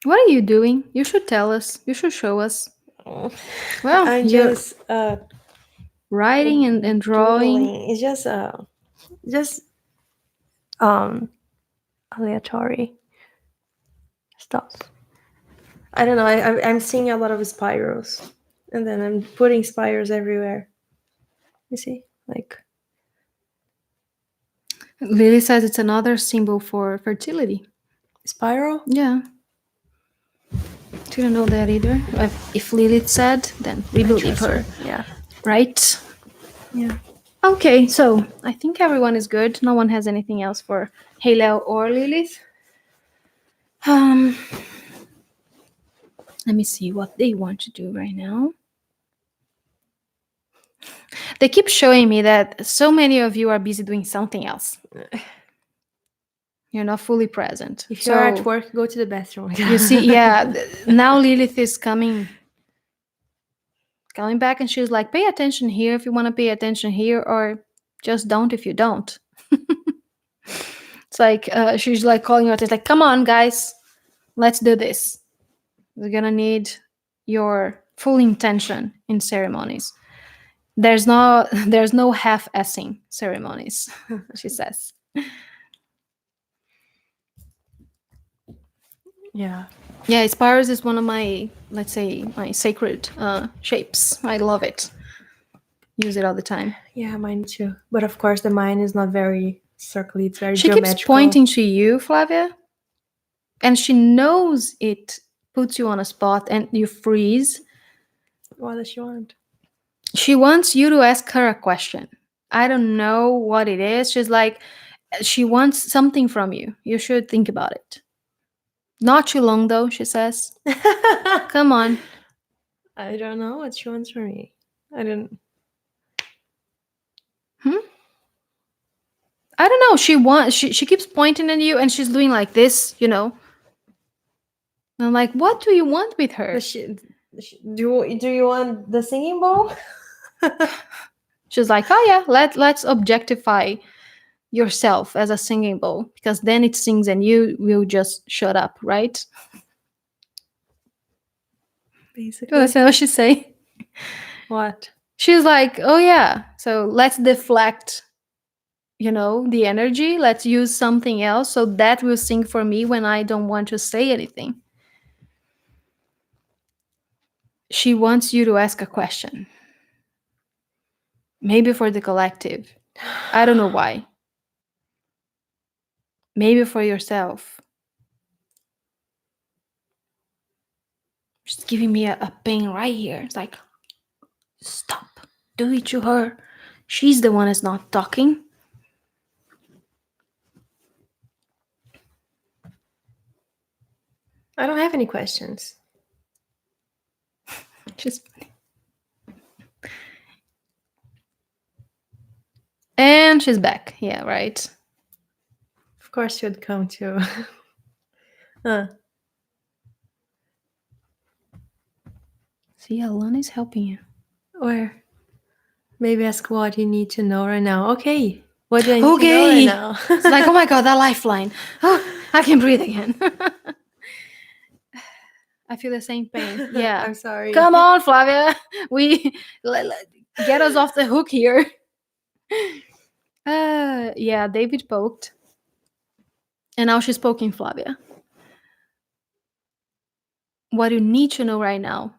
What are you doing? You should tell us. You should show us. Well, I'm just writing and drawing. Doodling. It's just aleatory stuff. I don't know. I'm seeing a lot of spirals, and then I'm putting spirals everywhere. You see, like Lily says it's another symbol for fertility. Spiral? Yeah. Didn't know that either. If Lilith said, then we believe her. Yeah. Right? Yeah. Okay, so I think everyone is good. No one has anything else for Heylal or Lilith. Let me see what they want to do right now. They keep showing me that so many of you are busy doing something else. You're not fully present. If you're at work, go to the bathroom. You see, yeah. Now Lilith is coming back, and she's like, pay attention here if you want to pay attention here, or just don't if you don't. It's like she's like calling out. It's like, come on, guys, let's do this. We're gonna need your full intention in ceremonies. There's no half-assing ceremonies, she says. Yeah. Yeah, Spirals is one of my, let's say, my sacred shapes. I love it. Use it all the time. Yeah, mine too. But of course, the mine is not very circly. It's very She geometrical. keeps pointing to you, Flavia. and she knows it puts you on a spot and you freeze. What does she want? She wants you to ask her a question. I don't know what it is. She's like, she wants something from you. You should think about it. Not too long though, she says. Come on. I don't know what she wants from me. I don't. Hmm? I don't know. She keeps pointing at you and she's doing like this, you know. And I'm like, what do you want with her? Do you want the singing bowl? She's like, oh yeah, let's objectify yourself as a singing bowl because then it sings and you will just shut up, right? Basically. That's what she say. What? She's like, oh yeah, so let's deflect, you know, the energy. Let's use something else so that will sing for me when I don't want to say anything. She wants you to ask a question. Maybe for the collective. I don't know why. Maybe for yourself. She's giving me a pain right here. It's like, stop. Do it to her. She's the one that's not talking. I don't have any questions. She's funny. And she's back. Yeah, right. Of course, she would come to. See, Alana is helping you. Where? Maybe ask what you need to know right now. Okay. What do I need to know right now? It's like, oh my god, that lifeline. Oh, I can breathe again. I feel the same pain. Yeah. I'm sorry. Come on, Flavia. We get us off the hook here. Yeah, David poked. And now she's poking Flavia. What you need to know right now.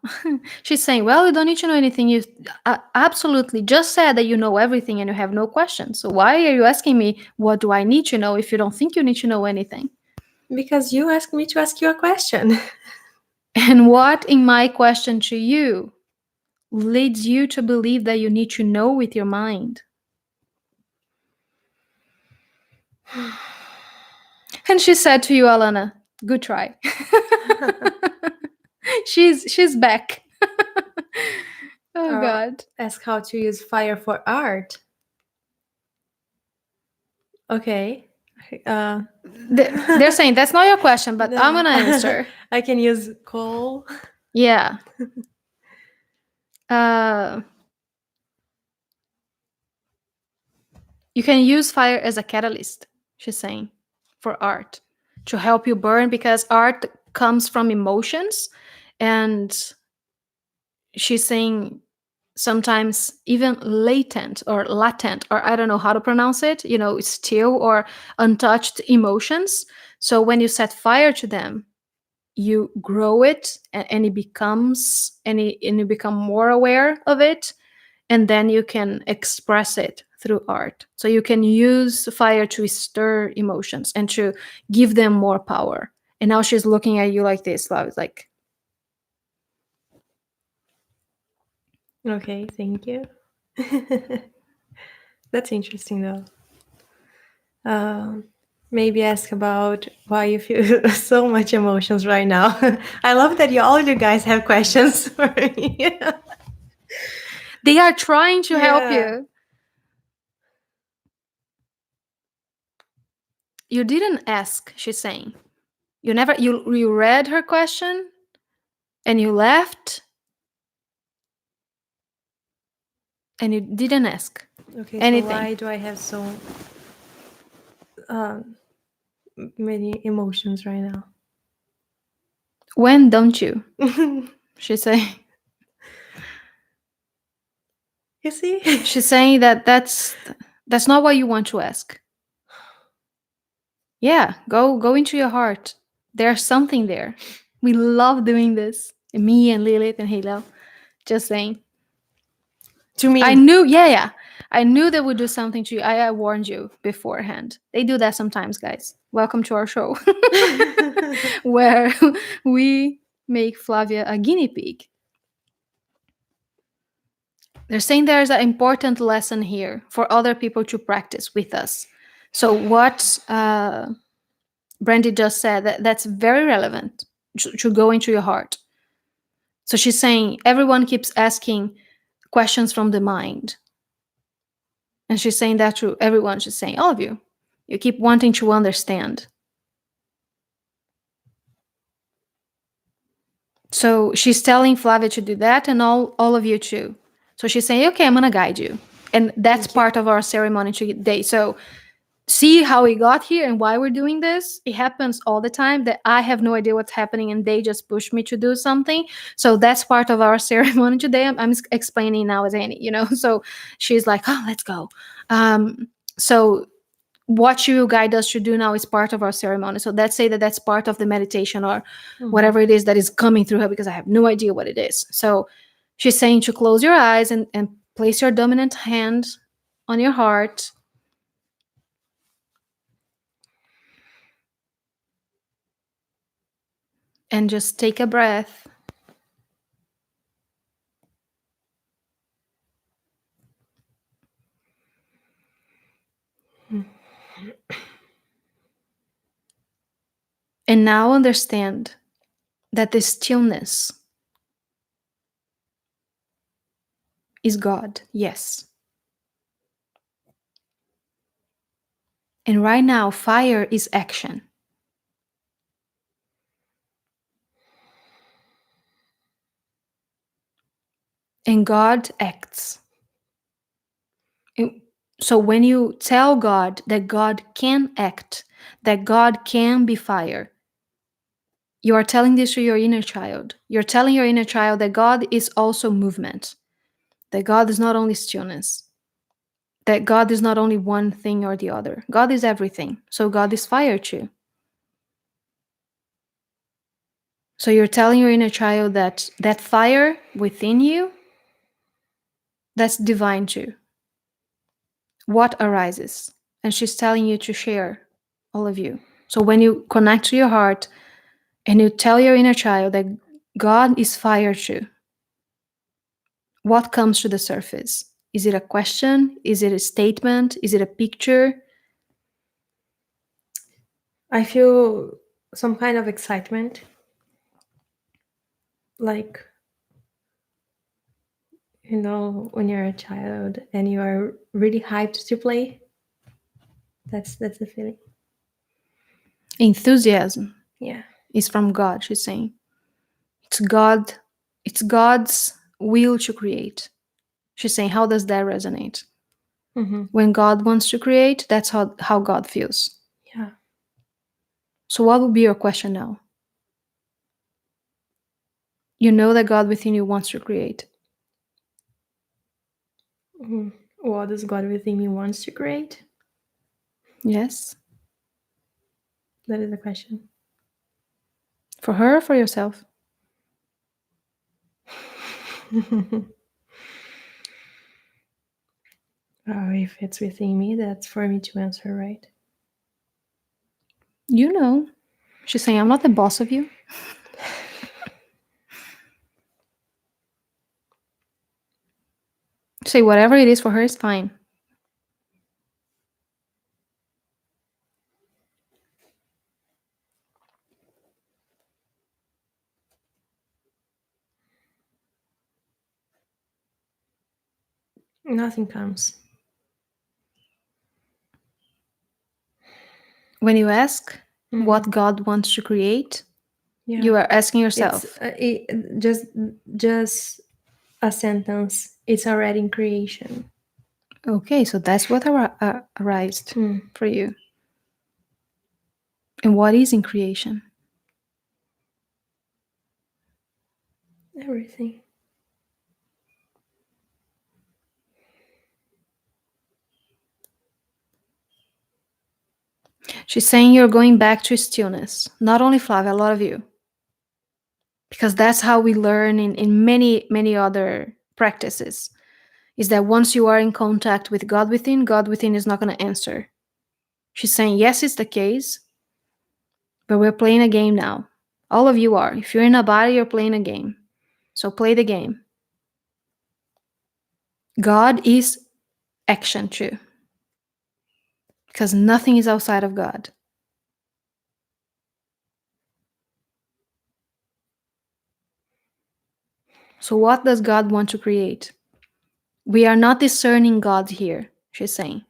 She's saying, well, you don't need to know anything. You absolutely just said that you know everything and you have no questions. So why are you asking me what do I need to know if you don't think you need to know anything? Because you asked me to ask you a question. And what in my question to you leads you to believe that you need to know with your mind? And she said to you, Alana, good try. she's back. Oh god. Ask how to use fire for art. Okay. They're saying that's not your question, but No. I'm gonna answer. I can use coal. Yeah. You can use fire as a catalyst, she's saying, for art to help you burn because art comes from emotions. And she's saying sometimes even latent, or I don't know how to pronounce it, you know, still or untouched emotions. So when you set fire to them, you grow it and it becomes and you become more aware of it, and then you can express it through art. So you can use fire to stir emotions and to give them more power. And now she's looking at you like this. I was like, okay, thank you. That's interesting though. Maybe ask about why you feel so much emotions right now. I love that all you guys have questions for me. they are trying to help you. You didn't ask, she's saying. You read her question and you left and you didn't ask anything. So why do I have so many emotions right now? When don't you? She's saying. You see? She's saying that's not what you want to ask. Yeah, go into your heart. There's something there. We love doing this. Me and Lilith and Heylal. Just saying. To me. I knew, yeah. I knew they would do something to you. I warned you beforehand. They do that sometimes, guys. Welcome to our show, where we make Flavia a guinea pig. They're saying there's an important lesson here for other people to practice with us. So what Brandy just said, that's very relevant to go into your heart. So she's saying everyone keeps asking questions from the mind. And she's saying that to everyone. She's saying, all of you, you keep wanting to understand. So she's telling Flavia to do that, and all of you too. So she's saying, okay, I'm going to guide you. And that's part of our ceremony today. So see how we got here and why we're doing this. It happens all the time that I have no idea what's happening and they just push me to do something. So that's part of our ceremony today. I'm explaining now as Annie, So she's like, oh, let's go. So what you guide us to do now is part of our ceremony. So let's say that that's part of the meditation or whatever it is that is coming through her, because I have no idea what it is. So she's saying to close your eyes and place your dominant hand on your heart. And just take a breath. And now understand that the stillness is God, yes. And right now, fire is action. And God acts. And so when you tell God that God can act, that God can be fire, you are telling this to your inner child. You're telling your inner child that God is also movement, that God is not only stillness, that God is not only one thing or the other. God is everything. So God is fire too. So you're telling your inner child that that fire within you, that's divine too. What arises? And she's telling you to share, all of you. So when you connect to your heart and you tell your inner child that God is fire too, what comes to the surface? Is it a question? Is it a statement? Is it a picture? I feel some kind of excitement. Like, when you're a child and you are really hyped to play. That's the feeling. Enthusiasm. Yeah. Is from God, she's saying. It's God. It's God's will to create. She's saying, how does that resonate? When God wants to create, that's how God feels. Yeah. So what would be your question now? You know that God within you wants to create. What does God within me wants to create? Yes. That is the question. For her or for yourself? If it's within me, that's for me to answer, right? You know. She's saying, I'm not the boss of you. Say whatever it is for her is fine. Nothing comes. When you ask what God wants to create, you are asking yourself. Just a sentence. It's already in creation. Okay, so that's what arised for you. And what is in creation? Everything. She's saying you're going back to stillness. Not only Flavia, a lot of you. Because that's how we learn in many, many other practices. is that once you are in contact with God within is not going to answer. She's saying, yes, it's the case, but we're playing a game now. All of you are. If you're in a body, you're playing a game. So play the game. God is action too, because nothing is outside of God. So what does God want to create? We are not discerning God here, she's saying.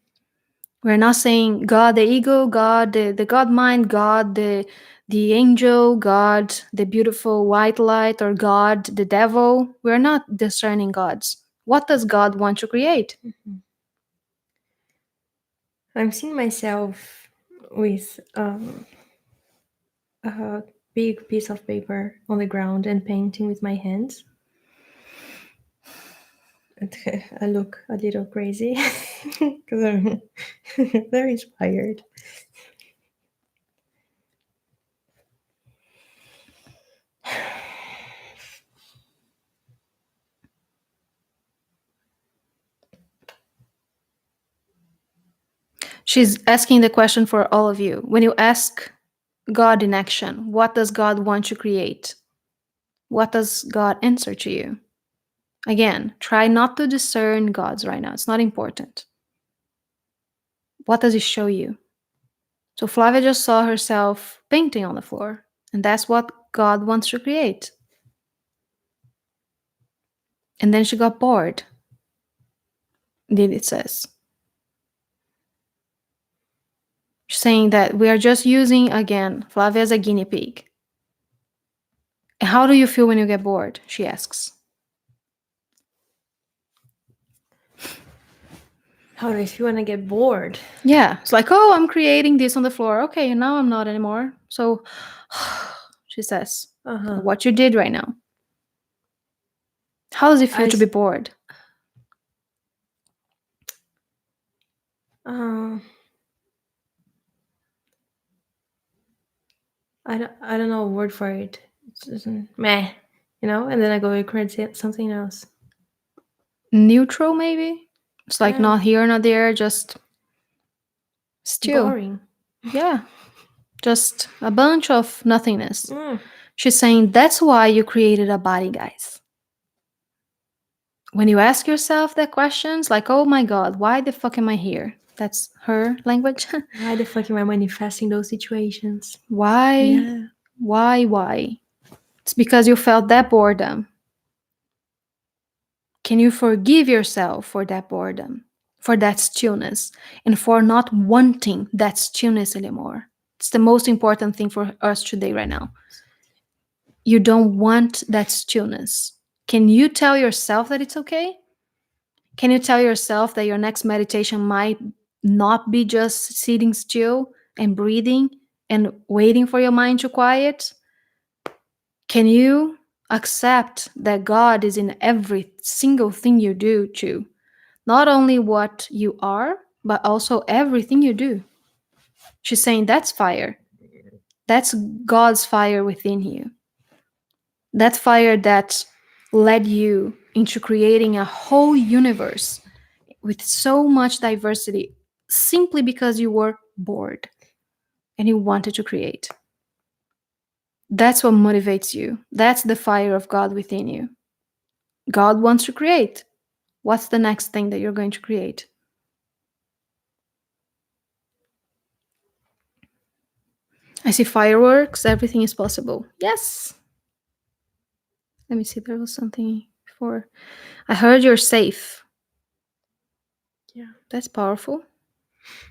We're not saying God the ego, God the God mind, God the angel, God the beautiful white light, or God the devil. We're not discerning gods. What does God want to create? Mhm. I'm seeing myself with a big piece of paper on the ground and painting with my hands. I look a little crazy because I'm very inspired. She's asking the question for all of you. When you ask God in action, what does God want to create? What does God answer to you? Again, try not to discern gods right now. It's not important. What does He show you? So Flavia just saw herself painting on the floor, and that's what God wants to create. And then she got bored, Lilith says. She's saying that we are just using, again, Flavia as a guinea pig. How do you feel when you get bored? She asks. How do I feel when I get bored? Yeah, it's like, oh, I'm creating this on the floor. Okay, now I'm not anymore. So, she says, what you did right now. How does it feel to be bored? I don't know a word for it. It's just meh, and then I go and create something else. Neutral, maybe? It's like not here, not there, just still. Boring. Yeah, just a bunch of nothingness. She's saying that's why you created a body, guys. When you ask yourself that questions, like, oh my God, why the fuck am I here? That's her language. Why the fuck am I manifesting those situations? Why? Yeah. Why? It's because you felt that boredom. Can you forgive yourself for that boredom, for that stillness, and for not wanting that stillness anymore? It's the most important thing for us today, right now. You don't want that stillness. Can you tell yourself that it's okay? Can you tell yourself that your next meditation might not be just sitting still and breathing and waiting for your mind to quiet? Can you accept that God is in every single thing you do too? Not only what you are, but also everything you do. She's saying that's fire. That's God's fire within you. That fire that led you into creating a whole universe with so much diversity simply because you were bored and you wanted to create. That's what motivates you. That's the fire of God within you. God wants to create. What's the next thing that you're going to create? I see fireworks. Everything is possible. Yes. Let me see. There was something before. I heard you're safe. Yeah. That's powerful.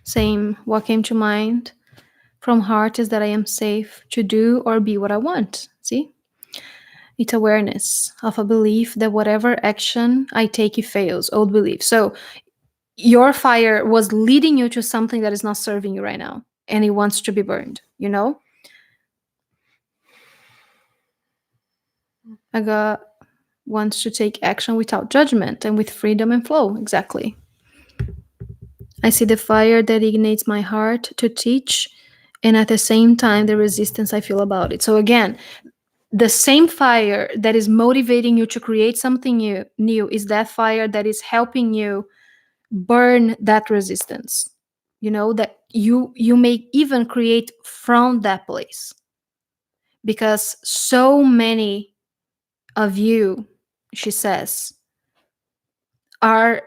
Same. What came to mind from heart is that I am safe to do or be what I want. See? It's awareness of a belief that whatever action I take, it fails. Old belief. So your fire was leading you to something that is not serving you right now. And it wants to be burned, God wants to take action without judgment and with freedom and flow. Exactly. I see the fire that ignites my heart to teach, and at the same time, the resistance I feel about it. So again, the same fire that is motivating you to create something new is that fire that is helping you burn that resistance. That you may even create from that place, because so many of you, she says, are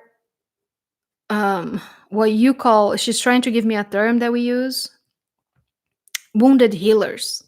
what you call, she's trying to give me a term that we use, wounded healers.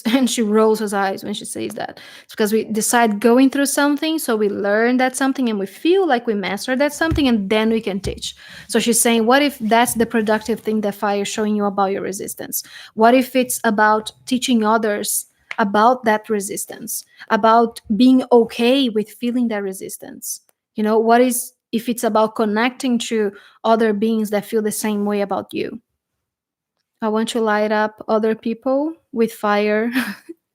And she rolls her eyes when she says that. It's because we decide going through something, so we learn that something and we feel like we mastered that something, and then we can teach. So she's saying, what if that's the productive thing that fire is showing you about your resistance? What if it's about teaching others about that resistance, about being okay with feeling that resistance? What is if it's about connecting to other beings that feel the same way about you? I want to light up other people with fire.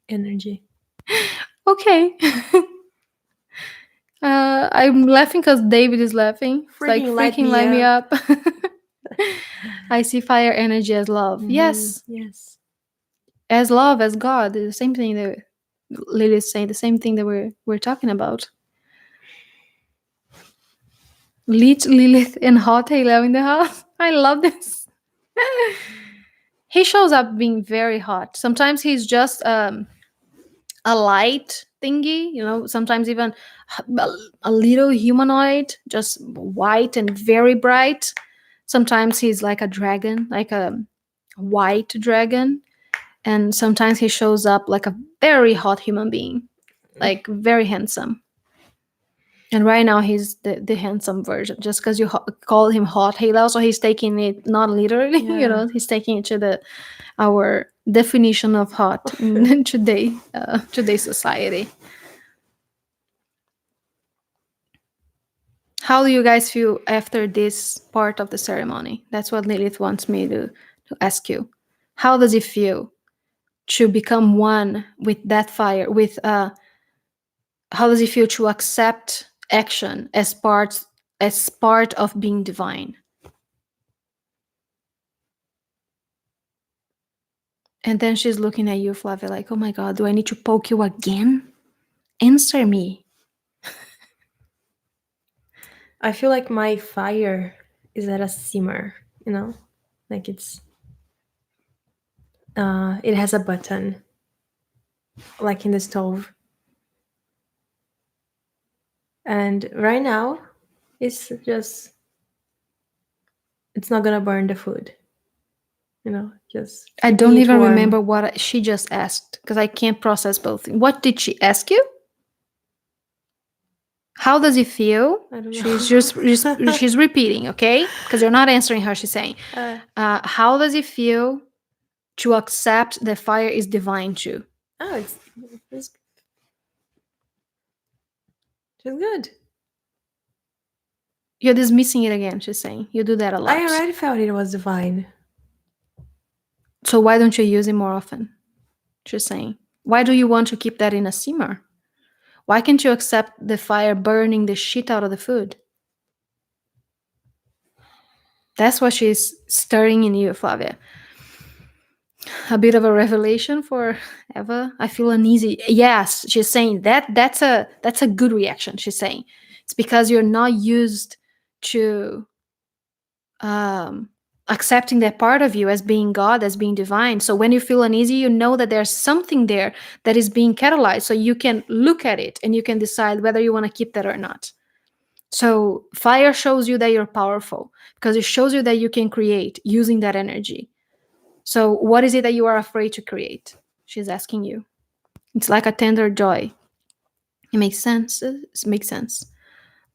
Energy. Okay. I'm laughing because David is laughing. It's like, Freaking light freaking me light me up. up. I see fire energy as love. Yes. Yes. As love, as God. The same thing that Lily is saying, the same thing that we're talking about. Leech, Lilith, and Hot Heylal in the house. I love this. He shows up being very hot. Sometimes he's just a light thingy, sometimes even a little humanoid, just white and very bright. Sometimes he's like a dragon, like a white dragon. And sometimes he shows up like a very hot human being, like very handsome. And right now he's the handsome version, just because you call him hot Heylal, so he's taking it not literally. Yeah. He's taking it to our definition of hot in today's society. How do you guys feel after this part of the ceremony? That's what Lilith wants me to ask you. How does it feel to become one with that fire? How does it feel to accept action as part of being divine? And then she's looking at you, Flavia, like, oh my God, do I need to poke you again? Answer me. I feel like my fire is at a simmer, like it has a button, like in the stove. And right now, it's not gonna burn the food, just I keeping don't it even warm. remember what she just asked because I can't process both. What did she ask you? How does it feel? I don't know. She's repeating, okay? Because you're not answering her. She's saying, how does it feel to accept that fire is divine too? Oh, it's good. You're dismissing it again. She's saying you do that a lot. I already felt it was divine. So why don't you use it more often? She's saying, why do you want to keep that in a simmer? Why can't you accept the fire burning the shit out of the food? That's what she's stirring in you, Flavia. A bit of a revelation for Eva. I feel uneasy. Yes, she's saying that's a good reaction. She's saying it's because you're not used to accepting that part of you as being God, as being divine. So when you feel uneasy, you know that there's something there that is being catalyzed. So you can look at it and you can decide whether you want to keep that or not. So fire shows you that you're powerful because it shows you that you can create using that energy. So what is it that you are afraid to create? She's asking you. It's like a tender joy. It makes sense. It makes sense.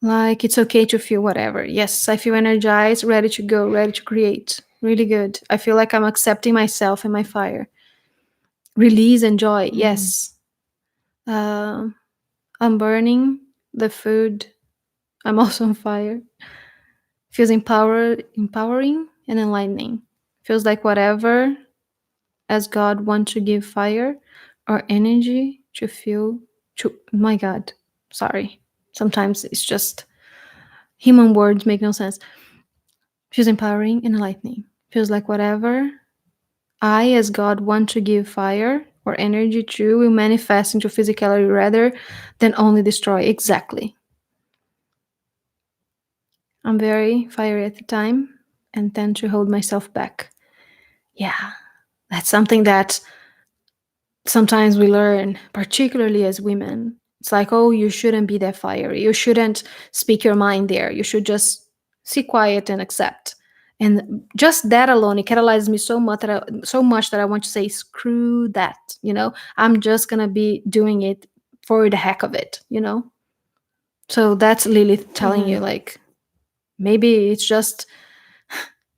Like it's okay to feel whatever. Yes, I feel energized, ready to go, ready to create. Really good. I feel like I'm accepting myself and my fire. Release and joy. Yes. I'm burning the food. I'm also on fire. Feels empowering and enlightening. Feels like whatever as God wants to give fire or energy to feel. My God, sorry. Sometimes it's just human words make no sense. Feels empowering and enlightening. Feels like whatever I, as God, want to give fire or energy true will manifest into physicality rather than only destroy. Exactly. I'm very fiery at the time and tend to hold myself back. Yeah, that's something that sometimes we learn, particularly as women. It's like, oh, you shouldn't be that fiery. You shouldn't speak your mind there. You should just sit quiet and accept. And just that alone, it catalyzes me so much that I want to say, screw that. I'm just gonna be doing it for the heck of it. So that's Lilith telling you, Mm-hmm. like, maybe it's just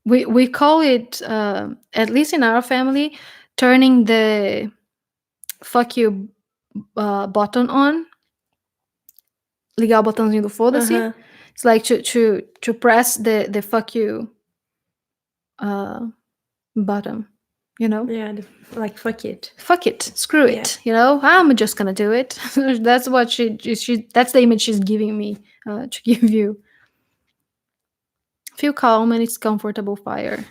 we call it, at least in our family, turning the fuck you button on, ligar o botãozinho do foda-se. Uh-huh. It's like to press the fuck you uh, button, Yeah, like fuck it. fuck it, screw Yeah. it, I'm just gonna do it. That's what she that's the image she's giving me, to give you. Feel calm and it's comfortable fire.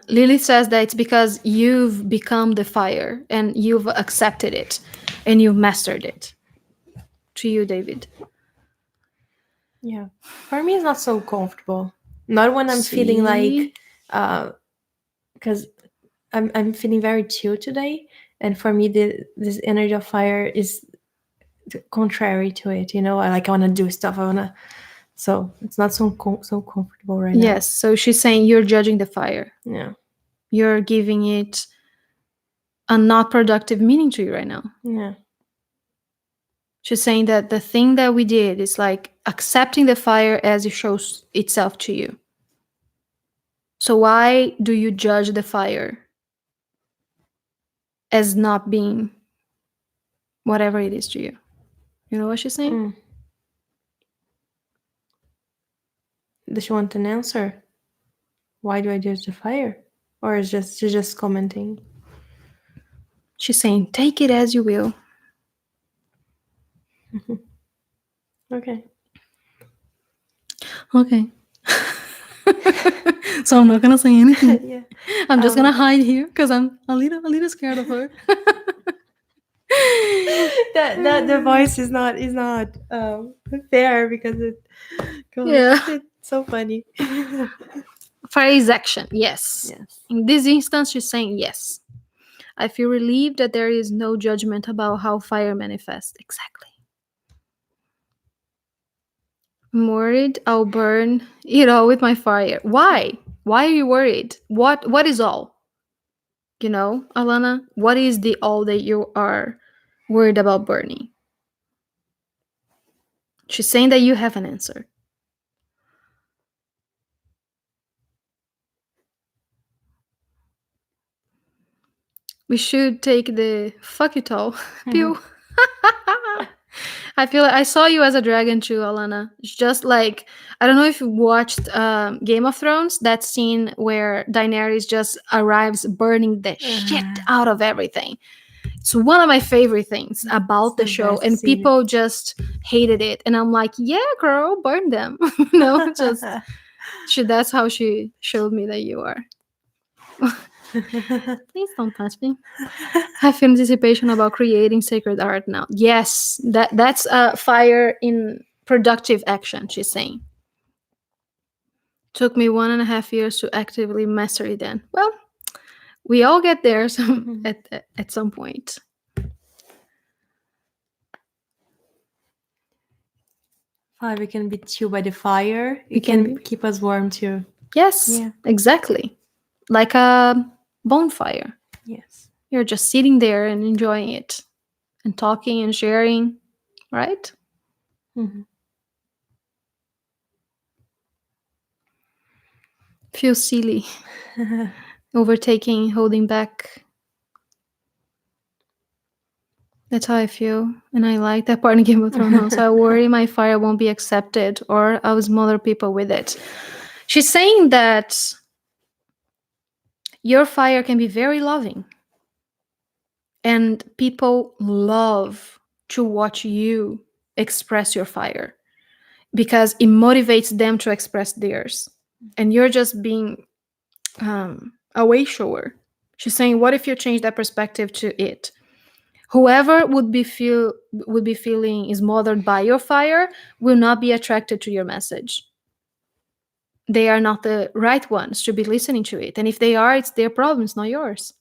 Lily says that it's because you've become the fire and you've accepted it and you've mastered it. To you, David. Yeah. For me, it's not so comfortable. Not when I'm feeling See? like, because I'm feeling very chill today, and for me, this energy of fire is contrary to it. I want to do stuff. So it's not so comfortable right now. Yes, so she's saying you're judging the fire. Yeah. You're giving it a not productive meaning to you right now. Yeah. She's saying that the thing that we did is like accepting the fire as it shows itself to you. So why do you judge the fire as not being whatever it is to you? You know what she's saying? Mm. Does she want an answer? Why do I judge the fire? Or is she's just commenting? She's saying, take it as you will. Okay. Okay. So I'm not gonna say anything. Yeah. I'm just gonna hide here because I'm a little scared of her. That the voice is not fair because Yeah. it's so funny. Fire is action, yes. Yes. In this instance, she's saying yes. I feel relieved that there is no judgment about how fire manifests. Exactly. I'm worried I'll burn it all with my fire. Why? Why are you worried? What is all? Alana, what is the all that you are worried about burning? She's saying that you have an answer. We should take the fuck it all pill. I feel like I saw you as a dragon too, Alana. It's just like, I don't know if you watched Game of Thrones, that scene where Daenerys just arrives burning the shit out of everything. It's one of my favorite things about the show, and scene. people just hated it. And I'm like, yeah, girl, burn them. That's how she showed me that you are. Please don't touch me. I feel anticipation about creating sacred art now. Yes, that's fire in productive action, she's saying. Took me 1.5 years to actively master it then. Well, we all get there at some point. We can be chilled by the fire. It can keep us warm too. Yes, Yeah. exactly. Like a bonfire. Yes. You're just sitting there and enjoying it and talking and sharing, right? Mm-hmm. Feel silly. Overtaking, holding back. That's how I feel. And I like that part in Game of Thrones. So I worry my fire won't be accepted or I'll smother people with it. She's saying that your fire can be very loving. And people love to watch you express your fire because it motivates them to express theirs. And you're just being a way shower. She's saying, what if you change that perspective to it? Whoever would be feeling is smothered by your fire will not be attracted to your message. They are not the right ones to be listening to it. And if they are, it's their problems, not yours.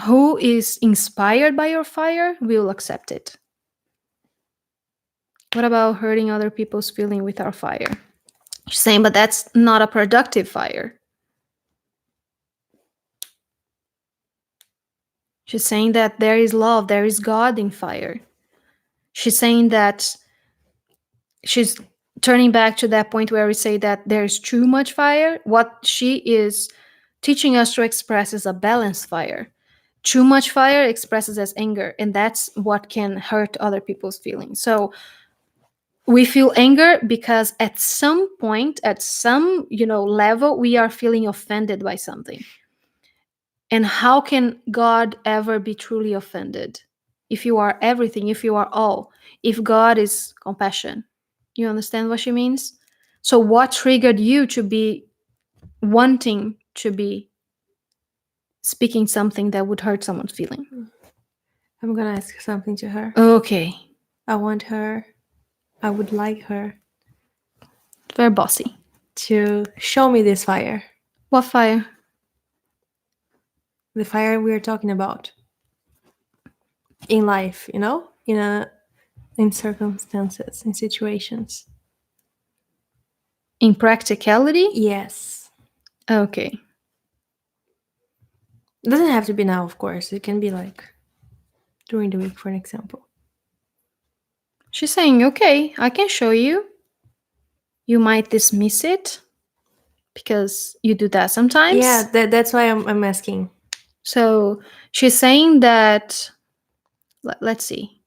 Who is inspired by your fire will accept it. What about hurting other people's feeling with our fire? She's saying, but that's not a productive fire. She's saying that there is love, there is God in fire. She's saying that she's turning back to that point where we say that there's too much fire. What she is teaching us to express is a balanced fire. Too much fire expresses as anger, and that's what can hurt other people's feelings. So we feel anger because at some point, at some level, we are feeling offended by something. And how can God ever be truly offended? If you are everything, if you are all, if God is compassion. You understand what she means? So what triggered you to be wanting to be speaking something that would hurt someone's feeling? I'm gonna ask something to her. Okay. I would like her Very bossy. to show me this fire. What fire? The fire we are talking about. In life, in circumstances, in situations. In practicality? Yes. Okay. It doesn't have to be now, of course. It can be like during the week, for an example. She's saying, okay, I can show you. You might dismiss it because you do that sometimes. Yeah, that's why I'm asking. So she's saying that, let's see.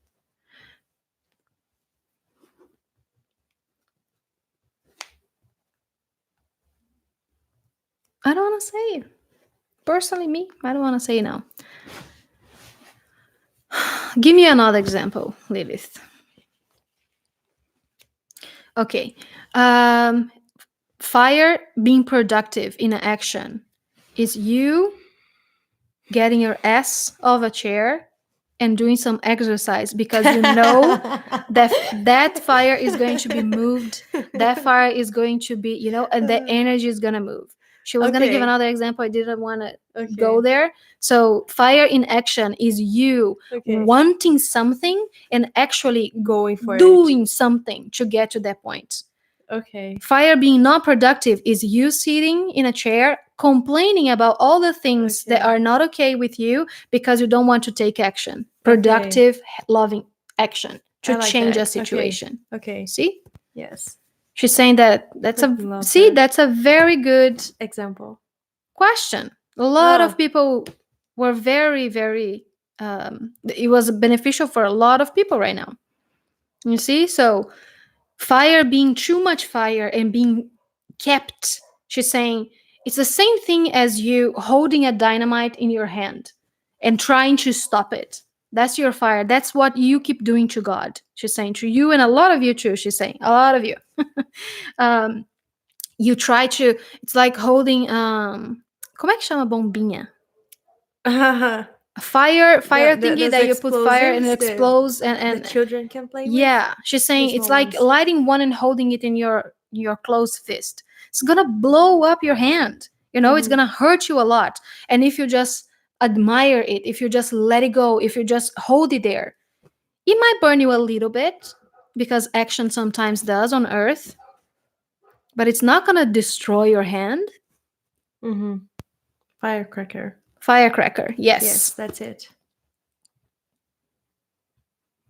I don't want to say it. Personally, me, I don't want to say it now. Give me another example, Lilith. Okay. Fire being productive in an action is you getting your ass off a chair and doing some exercise because you know that fire is going to be moved. That fire is going to be, and the energy is going to move. She was going to give another example. I didn't want to go there. So fire in action is you wanting something and actually going for doing something to get to that point. Okay. Fire being not productive is you sitting in a chair complaining about all the things that are not okay with you because you don't want to take action. Productive, loving action to change a situation. Okay. See? Yes. She's saying that's a very good example. Question. A lot of people were very, very it was beneficial for a lot of people right now. You see? So fire being too much fire and being kept, she's saying it's the same thing as you holding a dynamite in your hand and trying to stop it. That's your fire. That's what you keep doing to God. She's saying to you and a lot of you too. She's saying a lot of you. You try to, it's like holding como é que chama bombinha? Fire thingy that you put fire and it explodes and the children can play with. Yeah, she's saying it's like lighting one and holding it in your closed fist. It's gonna blow up your hand. It's gonna hurt you a lot. And if you just admire it, if you just let it go, if you just hold it there, it might burn you a little bit because action sometimes does on earth, but it's not gonna destroy your hand. Firecracker, yes. Yes, that's it.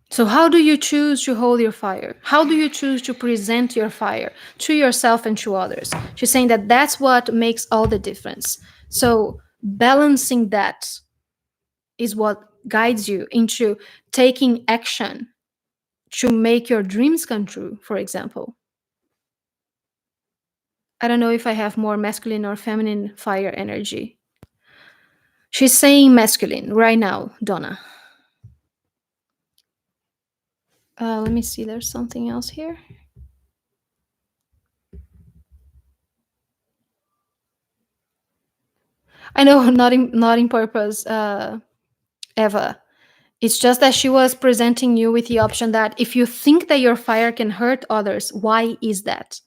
So how do you choose to hold your fire? How do you choose to present your fire to yourself and to others? She's saying that that's what makes all the difference. So balancing that is what guides you into taking action to make your dreams come true, for example. I don't know if I have more masculine or feminine fire energy. She's saying masculine right now, Donna. Let me see, there's something else here. I know, not in purpose, Eva. It's just that she was presenting you with the option that if you think that your fire can hurt others, why is that?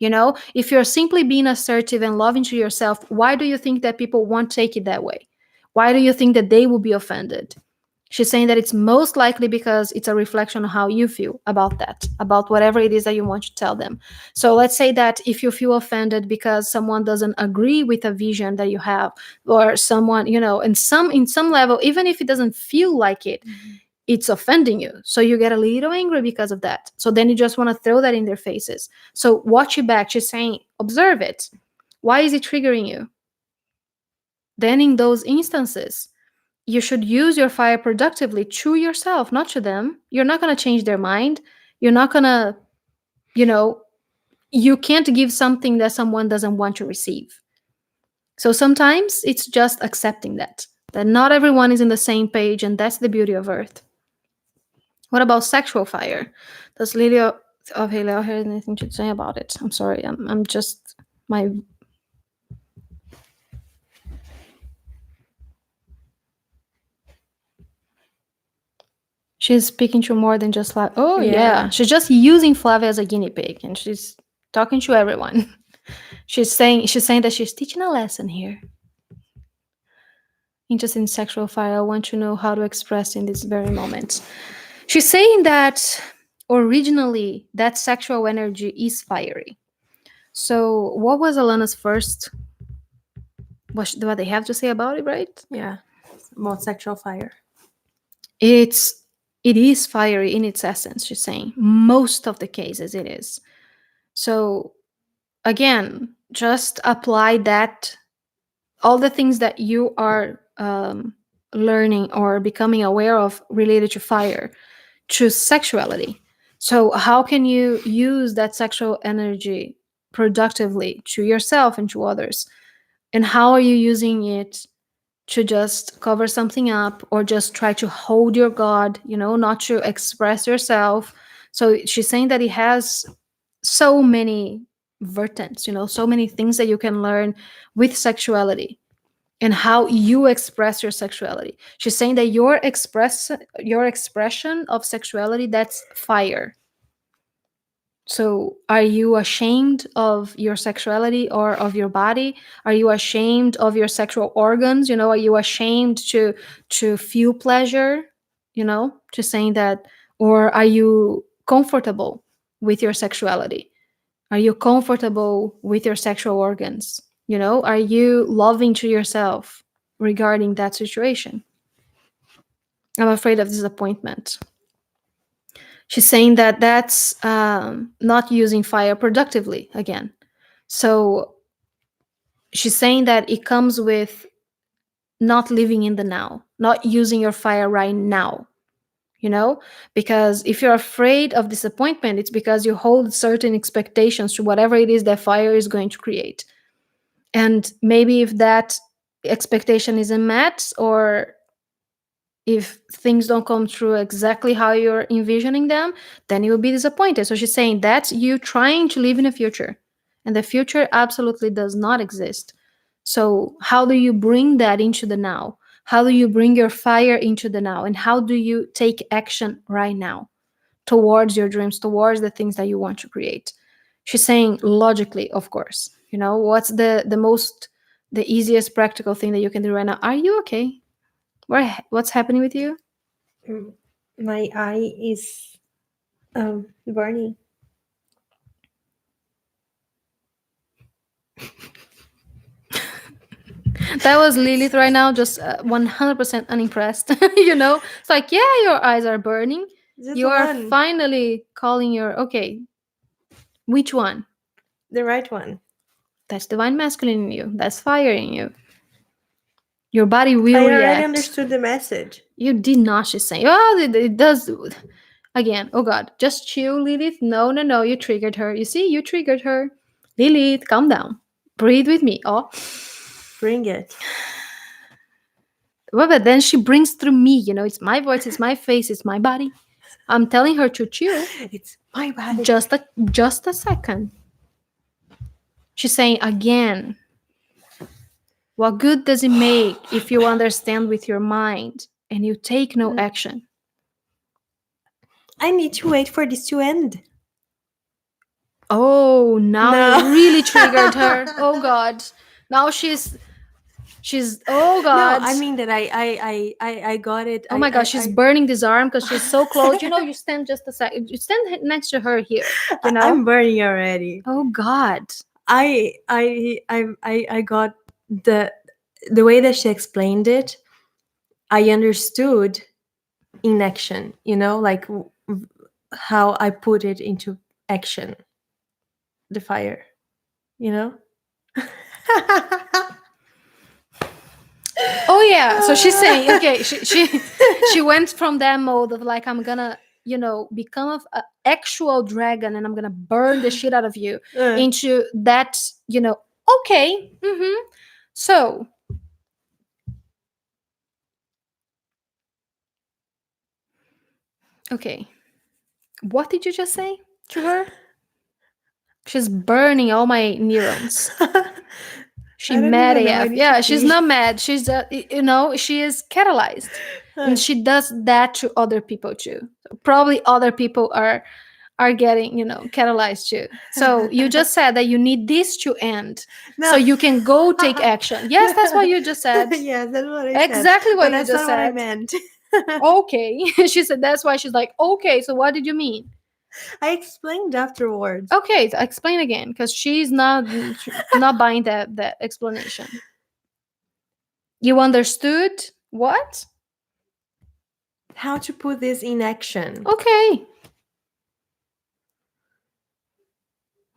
You know, if you're simply being assertive and loving to yourself, why do you think that people won't take it that way? Why do you think that they will be offended? She's saying that it's most likely because it's a reflection of how you feel about that, about whatever it is that you want to tell them. So let's say that if you feel offended because someone doesn't agree with a vision that you have, or someone, in some level, even if it doesn't feel like it, it's offending you. So you get a little angry because of that. So then you just want to throw that in their faces. So watch it back. She's saying, observe it. Why is it triggering you? Then in those instances, you should use your fire productively to yourself, not to them. You're not going to change their mind. You're not going to, you know, you can't give something that someone doesn't want to receive. So sometimes it's just accepting that not everyone is in the same page, and that's the beauty of Earth. What about sexual fire? Does Lily of Heylal have anything to say about it? I'm sorry, I'm just my. She's speaking to more than just like, oh yeah, she's just using Flavia as a guinea pig, and she's talking to everyone. she's saying that she's teaching a lesson here. Interested in sexual fire, I want to know how to express in this very moment. She's saying that originally that sexual energy is fiery. So what was Alana's first, what they have to say about it, right? Yeah, about sexual fire. It is fiery in its essence, she's saying. Most of the cases it is. So again, just apply that, all the things that you are learning or becoming aware of related to fire, to sexuality. So how can you use that sexual energy productively to yourself and to others? And how are you using it to just cover something up, or just try to hold your God, not to express yourself? So she's saying that it has so many vertents, so many things that you can learn with sexuality and how you express your sexuality. She's saying that your expression of sexuality, that's fire. So are you ashamed of your sexuality or of your body? Are you ashamed of your sexual organs? Are you ashamed to feel pleasure? Just saying that. Or are you comfortable with your sexuality? Are you comfortable with your sexual organs? Are you loving to yourself regarding that situation? I'm afraid of disappointment. She's saying that that's not using fire productively again. So she's saying that it comes with not living in the now, not using your fire right now. Because if you're afraid of disappointment, it's because you hold certain expectations to whatever it is that fire is going to create. And maybe if that expectation isn't met, or if things don't come true exactly how you're envisioning them, then you'll be disappointed. So she's saying that's you trying to live in the future, and the future absolutely does not exist. So how do you bring that into the now? How do you bring your fire into the now? And how do you take action right now towards your dreams, towards the things that you want to create? She's saying logically, of course. What's the easiest practical thing that you can do right now? Are you okay? What's happening with you? My eye is burning. That was Lilith right now, just 100% unimpressed. It's like, yeah, your eyes are burning. Just You are one. finally calling okay. Which one? The right one. That's divine masculine in you. That's fire in you. Your body will I react. already understood the message. You did not. She's saying, oh, it does. Again, oh God, just chill, Lilith. No, you triggered her. You see, you triggered her. Lilith, calm down. Breathe with me. Oh. Bring it. Well, but then she brings through me, it's my voice, it's my face, it's my body. I'm telling her to chill. It's my body. Just a second. She's saying again. What good does it make if you understand with your mind and you take no action? I need to wait for this to end. Oh, now No. you really triggered her. Oh God. Now she's oh No, God. I mean that I got it. Oh my gosh, she's burning this arm because she's so close. You know, you stand just a second. You stand next to her here. You know. I'm burning already. Oh God. I got the way that she explained it. I understood in action. You know, like how I put it into action. The fire. You know. Oh yeah. So she's saying, okay, she went from that mode of like I'm gonna, you know, become an actual dragon and I'm gonna burn the shit out of you into that, you know, okay. So okay. What did you just say to her? She's burning all my neurons. She mad AF. Yeah, she's not mad. She's you know, she is catalyzed. And she does that to other people too. Probably other people are getting, you know, catalyzed too. So you just said that you need this to end so you can go take action. Yes, that's what you just said. Yes, that's what I said. Exactly what But you that's just not said. what I meant. Okay. She said that's why she's like, okay, so what did you mean? I explained afterwards. Okay, so explain again because she's not buying that explanation. You understood what? How to put this in action. Okay.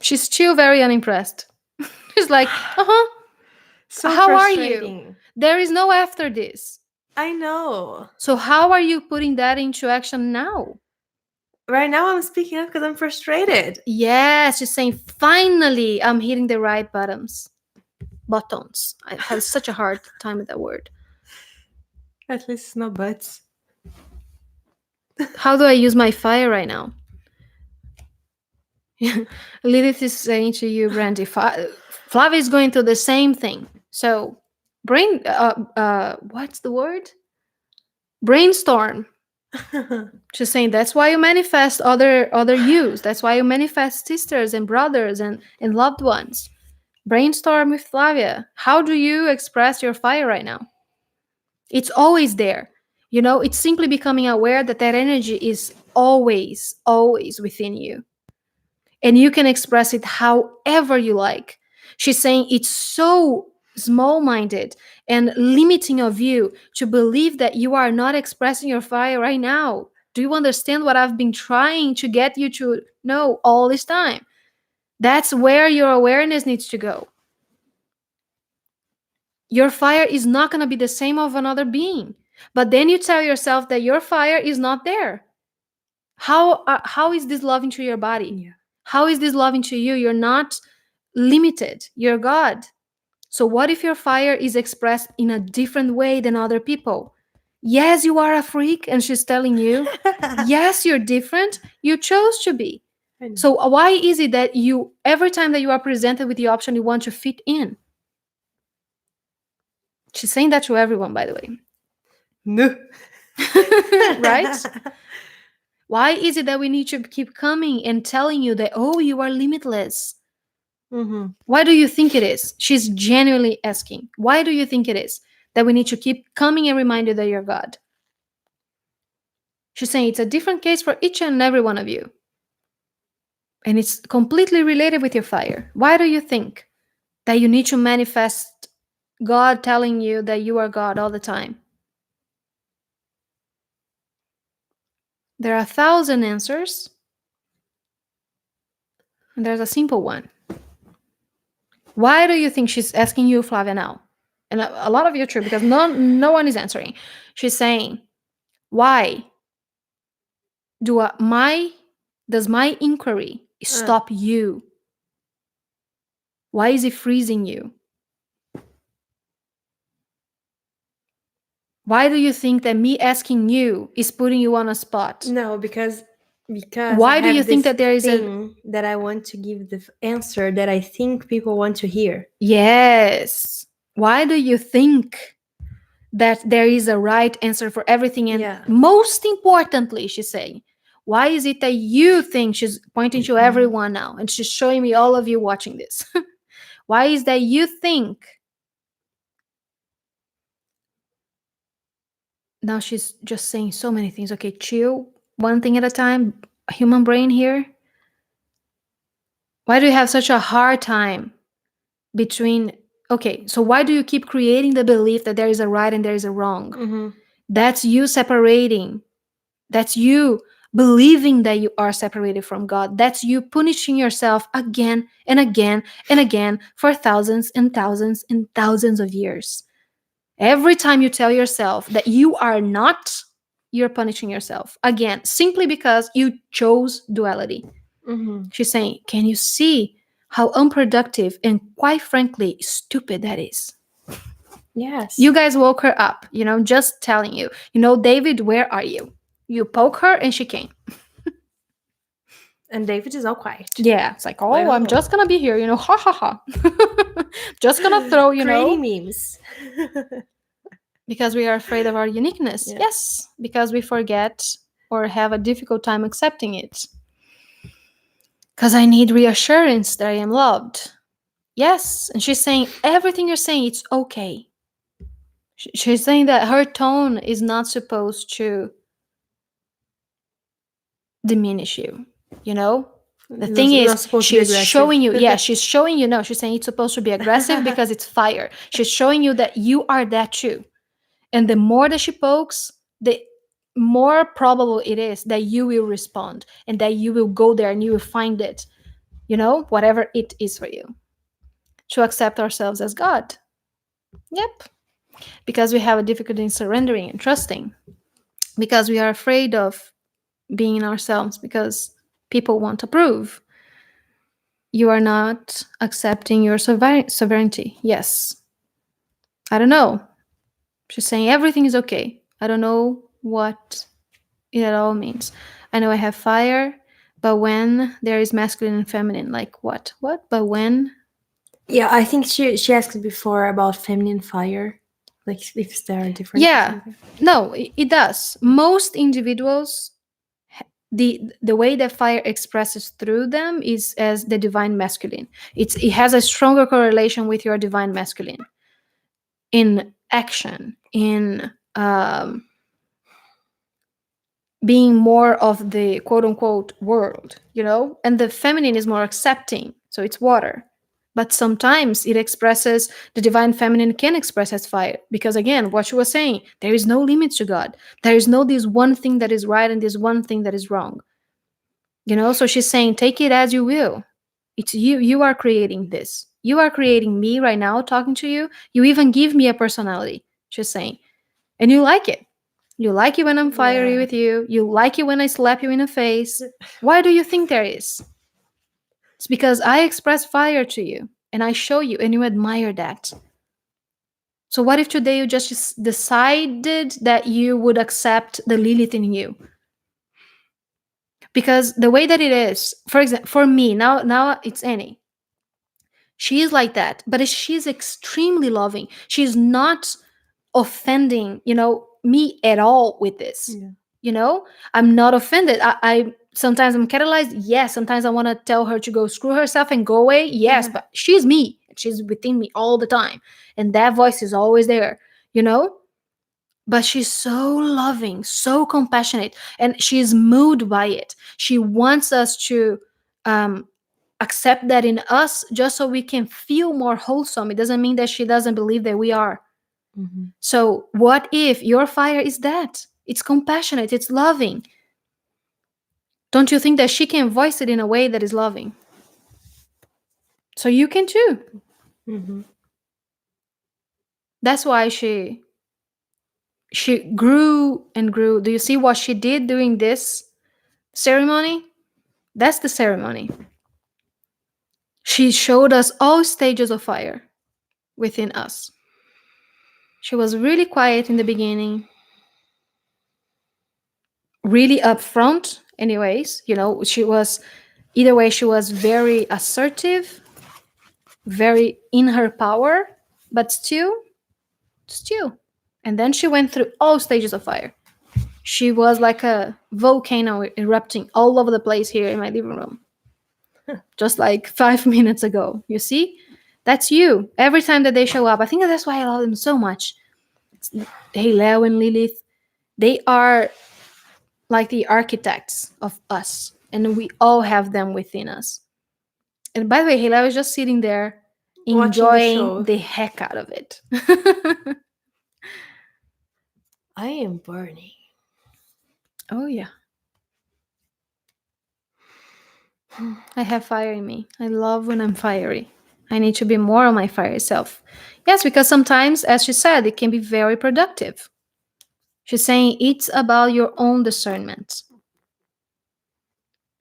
She's still very unimpressed. She's like, So how are you? There is no after this. I know. So how are you putting that into action now? Right now I'm speaking up because I'm frustrated. Yes, she's saying, finally, I'm hitting the right buttons. Buttons. I have such a hard time with that word. At least it's no butts. How do I use my fire right now? Lilith is saying to you, Brandy, Flavia is going through the same thing. So, what's the word? Brainstorm. She's saying that's why you manifest other yous. That's why you manifest sisters and brothers and loved ones. Brainstorm with Flavia. How do you express your fire right now? It's always there. You know, it's simply becoming aware that energy is always within you. And you can express it however you like. She's saying it's so small-minded and limiting of you to believe that you are not expressing your fire right now. Do you understand what I've been trying to get you to know all this time? That's where your awareness needs to go. Your fire is not going to be the same of another being. But then you tell yourself that your fire is not there. How is this loving to your body? Yeah. How is this loving to you? You're not limited. You're God. So what if your fire is expressed in a different way than other people? Yes, you are a freak, and she's telling you, yes, you're different. You chose to be. So why is it that you, every time that you are presented with the option, you want to fit in? She's saying that to everyone, by the way. No. Right? Why is it that we need to keep coming and telling you that, oh, you are limitless? Mm-hmm. Why do you think it is? She's genuinely asking. Why do you think it is that we need to keep coming and remind you that you're God? She's saying it's a different case for each and every one of you. And it's completely related with your fire. Why do you think that you need to manifest God telling you that you are God all the time? There are 1,000 answers. And there's a simple one. Why do you think she's asking you, Flavia, now? And a lot of you true, because no one is answering. She's saying, why does my inquiry stop you? Why is it freezing you? Why do you think that me asking you is putting you on a spot? No, because why do you think that there is thing that I want to give the answer that I think people want to hear? Yes. Why do you think that there is a right answer for everything? And Yeah. most importantly, she's saying, why is it that you think, she's pointing to everyone now and she's showing me all of you watching this? Why is that you think, now she's just saying so many things. Okay, chill, one thing at a time, human brain here. Why do you have such a hard time between, okay, so why do you keep creating the belief that there is a right and there is a wrong? Mm-hmm. That's you separating. That's you believing that you are separated from God. That's you punishing yourself again and again and again for thousands and thousands and thousands of years. Every time you tell yourself that you are not, you're punishing yourself again, simply because you chose duality. Mm-hmm. She's saying, can you see how unproductive and, quite frankly, stupid that is? Yes. You guys woke her up, just telling you. David, where are you? You poke her and she came. And David is all quiet. Yeah, it's like, Like, I'm just gonna be here, ha ha ha. Just gonna throw, creating memes. because we are afraid of our uniqueness. Yeah. Yes, because we forget or have a difficult time accepting it. Because I need reassurance that I am loved. Yes, and she's saying everything you're saying, it's okay. She's saying that her tone is not supposed to diminish you, The thing is, she's showing you, she's showing you, no, she's saying it's supposed to be aggressive because it's fire. She's showing you that you are that too. And the more that she pokes, the more probable it is that you will respond and that you will go there and you will find it, whatever it is for you. To accept ourselves as God. Yep. Because we have a difficulty in surrendering and trusting. Because we are afraid of being ourselves because people won't approve. You are not accepting your sovereignty. Yes. I don't know. She's saying everything is okay. I don't know what it all means. I know I have fire, but when there is masculine and feminine, like what? What? But when? Yeah, I think she asked before about feminine fire, like if there are different. Yeah. No, it does. Most individuals, the way that fire expresses through them is as the divine masculine. It has a stronger correlation with your divine masculine in action, in being more of the quote unquote world, and the feminine is more accepting, so it's water. But sometimes it expresses, the divine feminine can express as fire, because again, what she was saying, there is no limit to God. There is no this one thing that is right and this one thing that is wrong. So she's saying, take it as you will. It's you are creating this. You are creating me right now talking to you. You even give me a personality, she's saying. And you like it. You like it when I'm fiery with you. You like it when I slap you in the face. Why do you think there is? It's because I express fire to you and I show you and you admire that. So what if today you just decided that you would accept the Lilith in you? Because the way that it is, for example, for me, now it's Annie. She is like that, but she's extremely loving. She's not offending, me at all with this. I'm not offended. I sometimes I'm catalyzed. Yes, sometimes I want to tell her to go screw herself and go away. Yes, but she's me. She's within me all the time, and that voice is always there. But she's so loving, so compassionate, and she's moved by it. She wants us to accept that in us, just so we can feel more wholesome. It doesn't mean that she doesn't believe that we are. Mm-hmm. So what if your fire is that? It's compassionate, it's loving. Don't you think that she can voice it in a way that is loving? So you can too. Mm-hmm. That's why she grew and grew. Do you see what she did during this ceremony? That's the ceremony. She showed us all stages of fire within us. She was really quiet in the beginning, really upfront anyways. She was, either way, she was very assertive, very in her power, but still. And then she went through all stages of fire. She was like a volcano erupting all over the place here in my living room, just like 5 minutes ago. You see? That's you. Every time that they show up, I think that's why I love them so much. Heylal and Lilith, they are like the architects of us, and we all have them within us. And by the way, Heylal was just sitting there Watching the enjoying show. the heck out of it. I am burning. Oh, yeah. I have fire in me. I love when I'm fiery. I need to be more on my fiery self. Yes, because sometimes, as she said, it can be very productive. She's saying it's about your own discernment.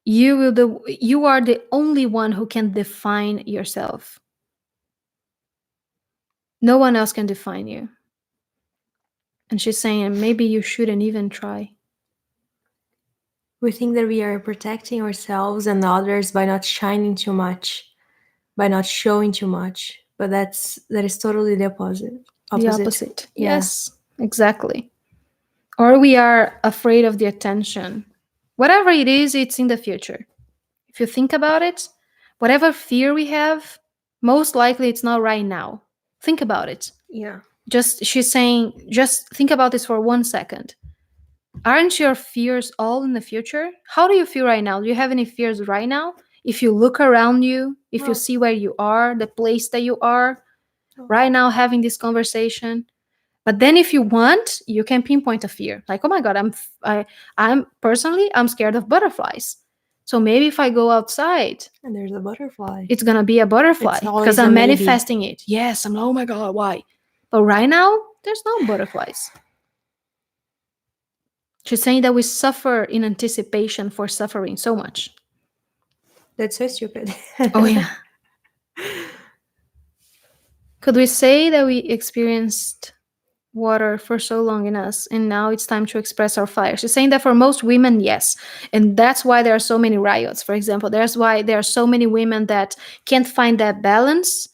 You are the only one who can define yourself. No one else can define you. And she's saying maybe you shouldn't even try. We think that we are protecting ourselves and others by not shining too much, by not showing too much. But that is totally the opposite. The Opposite. opposite. Yeah. Yes, exactly. Or we are afraid of the attention. Whatever it is, it's in the future. If you think about it, whatever fear we have, most likely it's not right now. Think about it. Yeah. She's saying, just think about this for 1 second. Aren't your fears all in the future? How do you feel right now? Do you have any fears right now? If you look around you, if you No. see where you are, the place that you are, right now having this conversation. But then if you want, you can pinpoint a fear. Like, oh my God, I'm scared of butterflies. So maybe if I go outside, And there's a butterfly. it's gonna be a butterfly It's always because a I'm maybe. manifesting it. Yes, I'm like, oh my God, why? But right now, there's no butterflies. She's saying that we suffer in anticipation for suffering so much. That's so stupid. Oh, yeah. Could we say that we experienced water for so long in us and now it's time to express our fire? She's saying that for most women, yes. And that's why there are so many riots, for example. That's why there are so many women that can't find that balance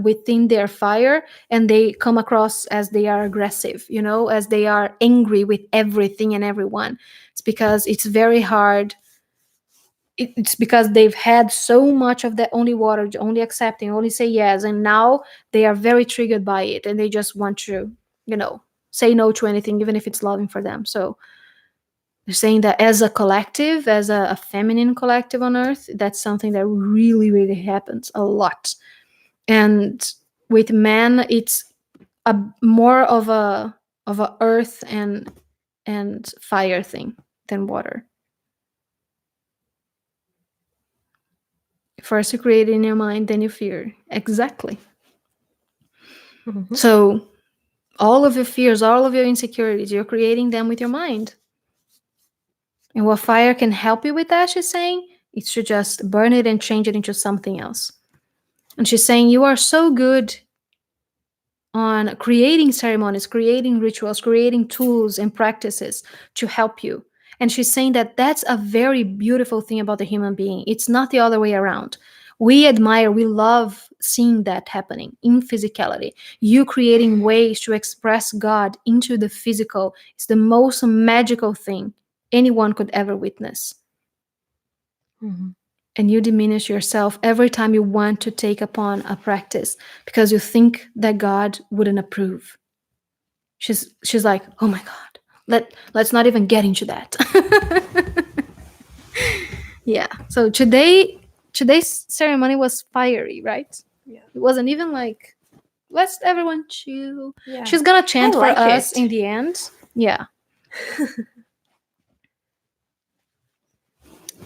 within their fire, and they come across as they are aggressive, as they are angry with everything and everyone. It's because it's very hard. It's because they've had so much of that only water, only accepting, only say yes, and now they are very triggered by it, and they just want to, say no to anything, even if it's loving for them. So they're saying that as a collective, as a feminine collective on Earth, that's something that really, really happens a lot. And with men, it's a more of a earth and fire thing than water. First you create in your mind, then you fear. Exactly. Mhm. So all of your fears, all of your insecurities, you're creating them with your mind. And what fire can help you with that, she's saying, is to just burn it and change it into something else. And she's saying you are so good on creating ceremonies, creating rituals, creating tools and practices to help you. And she's saying that that's a very beautiful thing about the human being. It's not the other way around. We admire, we love seeing that happening in physicality. You creating ways to express God into the physical is the most magical thing anyone could ever witness. Mhm. And you diminish yourself every time you want to take upon a practice because you think that God wouldn't approve. She's like, oh my God, let's not even get into that. Yeah. So today's ceremony was fiery, right? Yeah. It wasn't even like, let's everyone chill. Yeah. She's gonna chant I for like us it. in the end. Yeah.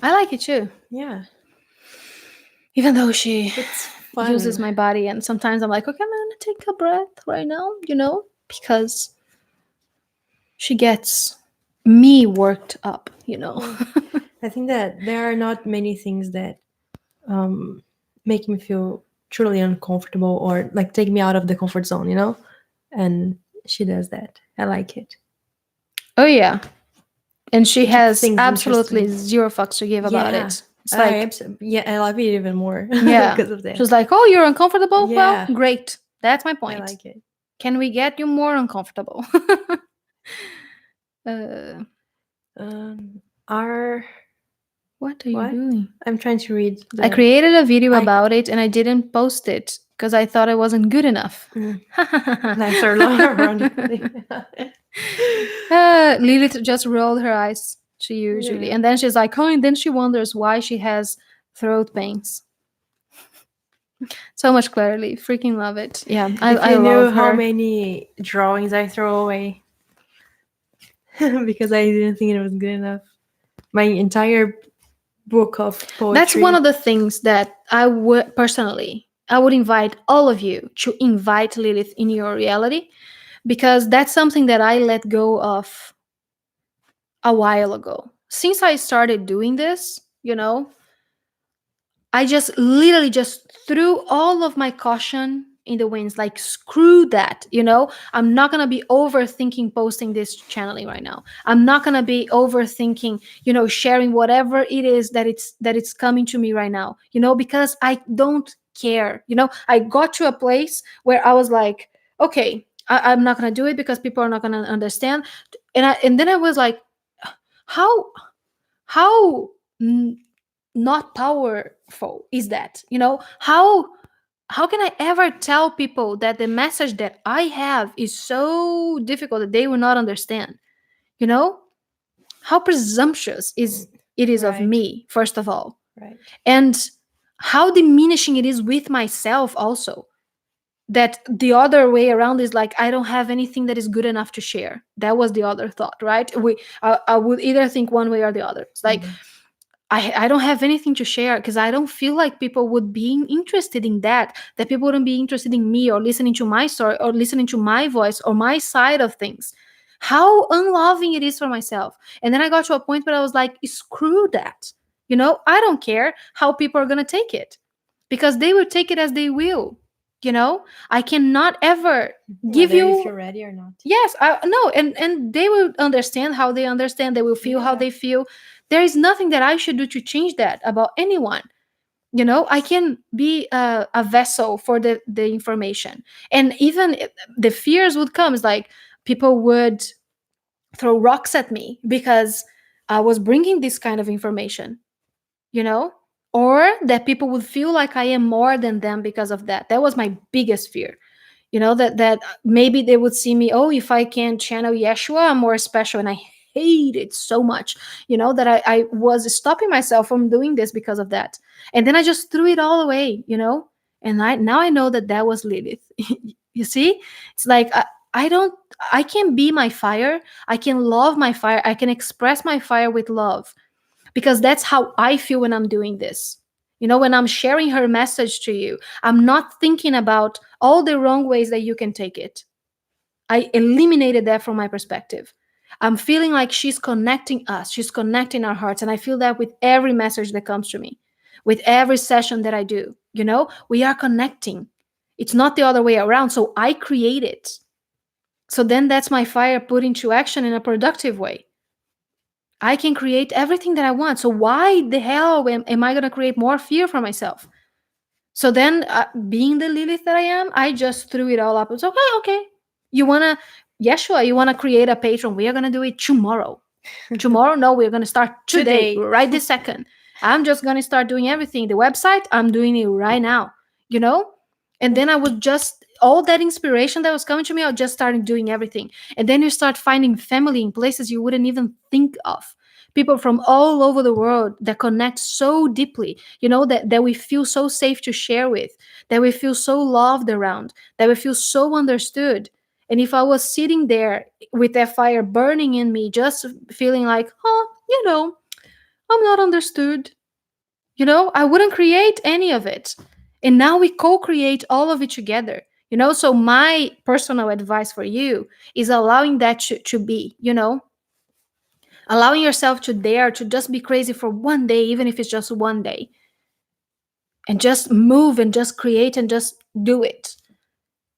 I like it too. Yeah. Even though she It's fun. uses my body, and sometimes I'm like, okay, I'm gonna take a breath right now, because she gets me worked up. I think that there are not many things that make me feel truly uncomfortable or like take me out of the comfort zone, and she does that. I like it. Oh yeah, and she Keeps has things absolutely interesting. zero fucks to give about Yeah. it. It's like, I love it even more yeah, because of that. she's like, oh, you're uncomfortable. Yeah. Well, great. That's my I point. like it. Can we get you more uncomfortable? uh, Our what are you what? doing? I'm trying to read I the. created a video I. about it and I didn't post it because I thought it wasn't good enough. Mm, nice or long, ironically. Lilith just rolled her eyes to you, Julie. Yeah. And then she's like, oh, and then she wonders why she has throat pains. So much clarity. Freaking love it. Yeah, If I you knew love how her. many drawings I throw away because I didn't think it was good enough. My entire book of That's one poetry. of the things that I would personally, I would invite all of you to invite Lilith in your reality because that's something that I let go of a while ago. Since I started doing this, I just literally just threw all of my caution in the winds. Like, screw that. I'm not going to be overthinking posting this channeling right now. I'm not going to be overthinking, sharing whatever it is that it's coming to me right now, because I don't care. I got to a place where I was like, okay, I'm not going to do it because people are not going to understand. And then I was like, how, how not powerful is that? How can I ever tell people that the message that I have is so difficult that they will not understand? you know how presumptuous is it is of Right. me, first of all, Right. and how diminishing it is with myself also, that the other way around is like I don't have anything that is good enough to share. That was the other thought, right? I would either think one way or the other. It's like Mhm. I don't have anything to share because I don't feel like people would be interested in that people wouldn't be interested in me or listening to my story or listening to my voice or my side of things. How unloving it is for myself. And then I got to a point where I was like, screw that. I don't care how people are going to take it because they will take it as they will. I cannot ever give Whether if you. you're ready or not. Yes, I no, and they will understand how they understand. They will feel how Yeah. they feel. There is nothing that I should do to change that about anyone. I can be a vessel for the information, and even the fears would come. Is like people would throw rocks at me because I was bringing this kind of information. You know, or that people would feel like I am more than them because of that. That was my biggest fear. That maybe they would see me, oh, if I can channel Yeshua, I'm more special. And I hate it so much, that I was stopping myself from doing this because of that. And then I just threw it all away. And now I know that was Lilith. You see, it's like I don't I can be my fire. I can love my fire. I can express my fire with love because that's how I feel when I'm doing this. When I'm sharing her message to you, I'm not thinking about all the wrong ways that you can take it. I eliminated that from my perspective. I'm feeling like she's connecting us, she's connecting our hearts. And I feel that with every message that comes to me, with every session that I do. We are connecting. It's not the other way around. So I create it. So then that's my fire put into action in a productive way. I can create everything that I want. So why the hell am I going to create more fear for myself? So then, being the Lilith that I am, I just threw it all up. It's okay, okay. You want to, Yeshua, you want to create a patron. We are going to do it tomorrow. Tomorrow? No, we're going to start today, Today. right this second. I'm just going to start doing everything. The website, I'm doing it right now, you know? And then I would just, all that inspiration that was coming to me, I just started doing everything. And then you start finding family in places you wouldn't even think of. People from all over the world that connect so deeply, that we feel so safe to share with, that we feel so loved around, that we feel so understood. And if I was sitting there with that fire burning in me, just feeling like, oh, I'm not understood, I wouldn't create any of it. And now we co create all of it together. So my personal advice for you is allowing that to be, allowing yourself to dare to just be crazy for one day, even if it's just one day, and just move and just create and just do it.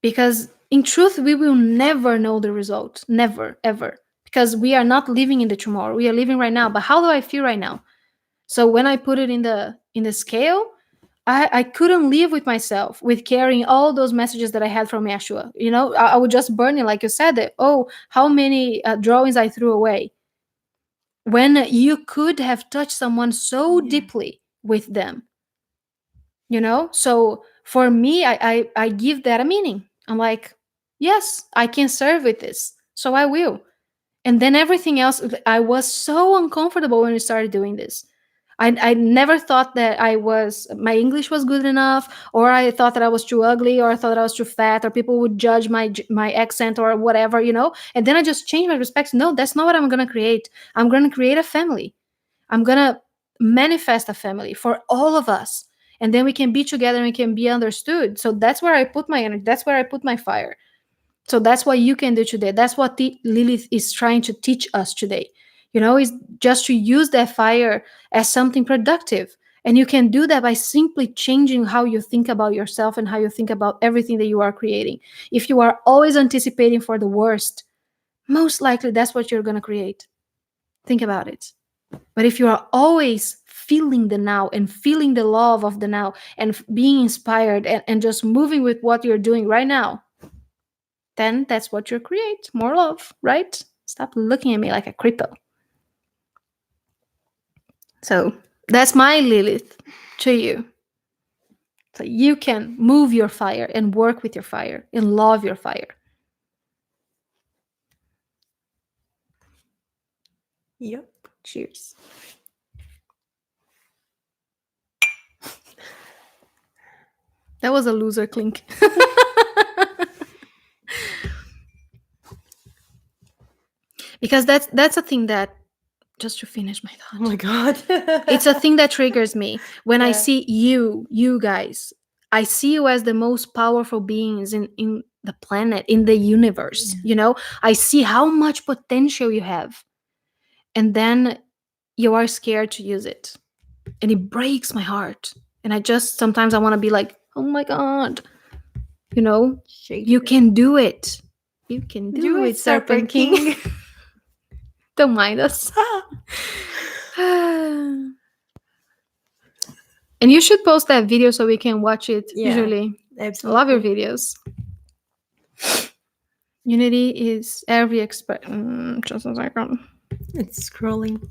Because in truth, we will never know the result. Never, ever. Because we are not living in the tomorrow. We are living right now. But how do I feel right now? So when I put it in the scale, I couldn't live with myself with carrying all those messages that I had from Yeshua. You know, I would just burn it, like you said. That, oh, how many drawings I threw away when you could have touched someone so Yeah. deeply with them. You know, so for me, I give that a meaning. I'm like, yes, I can serve with this, so I will. And then everything else, I was so uncomfortable when we started doing this. I never thought that my English was good enough, or I thought that I was too ugly, or I thought that I was too fat, or people would judge my accent or whatever, you know. And then I just changed my perspective. No, that's not what I'm gonna create. I'm gonna create a family. I'm gonna manifest a family for all of us, and then we can be together and we can be understood. So that's where I put my energy. That's where I put my fire. So that's what you can do today. That's what Lilith is trying to teach us today. You know, is just to use that fire as something productive. And you can do that by simply changing how you think about yourself and how you think about everything that you are creating. If you are always anticipating for the worst, most likely that's what you're going to create. Think about it. But if you are always feeling the now and feeling the love of the now and being inspired and just moving with what you're doing right now, then that's what you create. More love, right? Stop looking at me like a cripple. So that's my Lilith to you. So you can move your fire and work with your fire and love your fire. Yep. Cheers. That was a loser clink. Because that's a thing that, just to finish my thought. Oh my god. It's a thing that triggers me when I Yeah. see you guys. I see you as the most powerful beings in the planet, in the universe. Yeah. You know, I see how much potential you have, and then you are scared to use it, and it breaks my heart. And I just sometimes I want to be like, oh my god, you know, Shake you it. can do it. You can do it, Serpent King. Don't mind us. And you should post that video so we can watch it Yeah, visually. I absolutely. love your videos. Unity is every just a second. It's scrolling.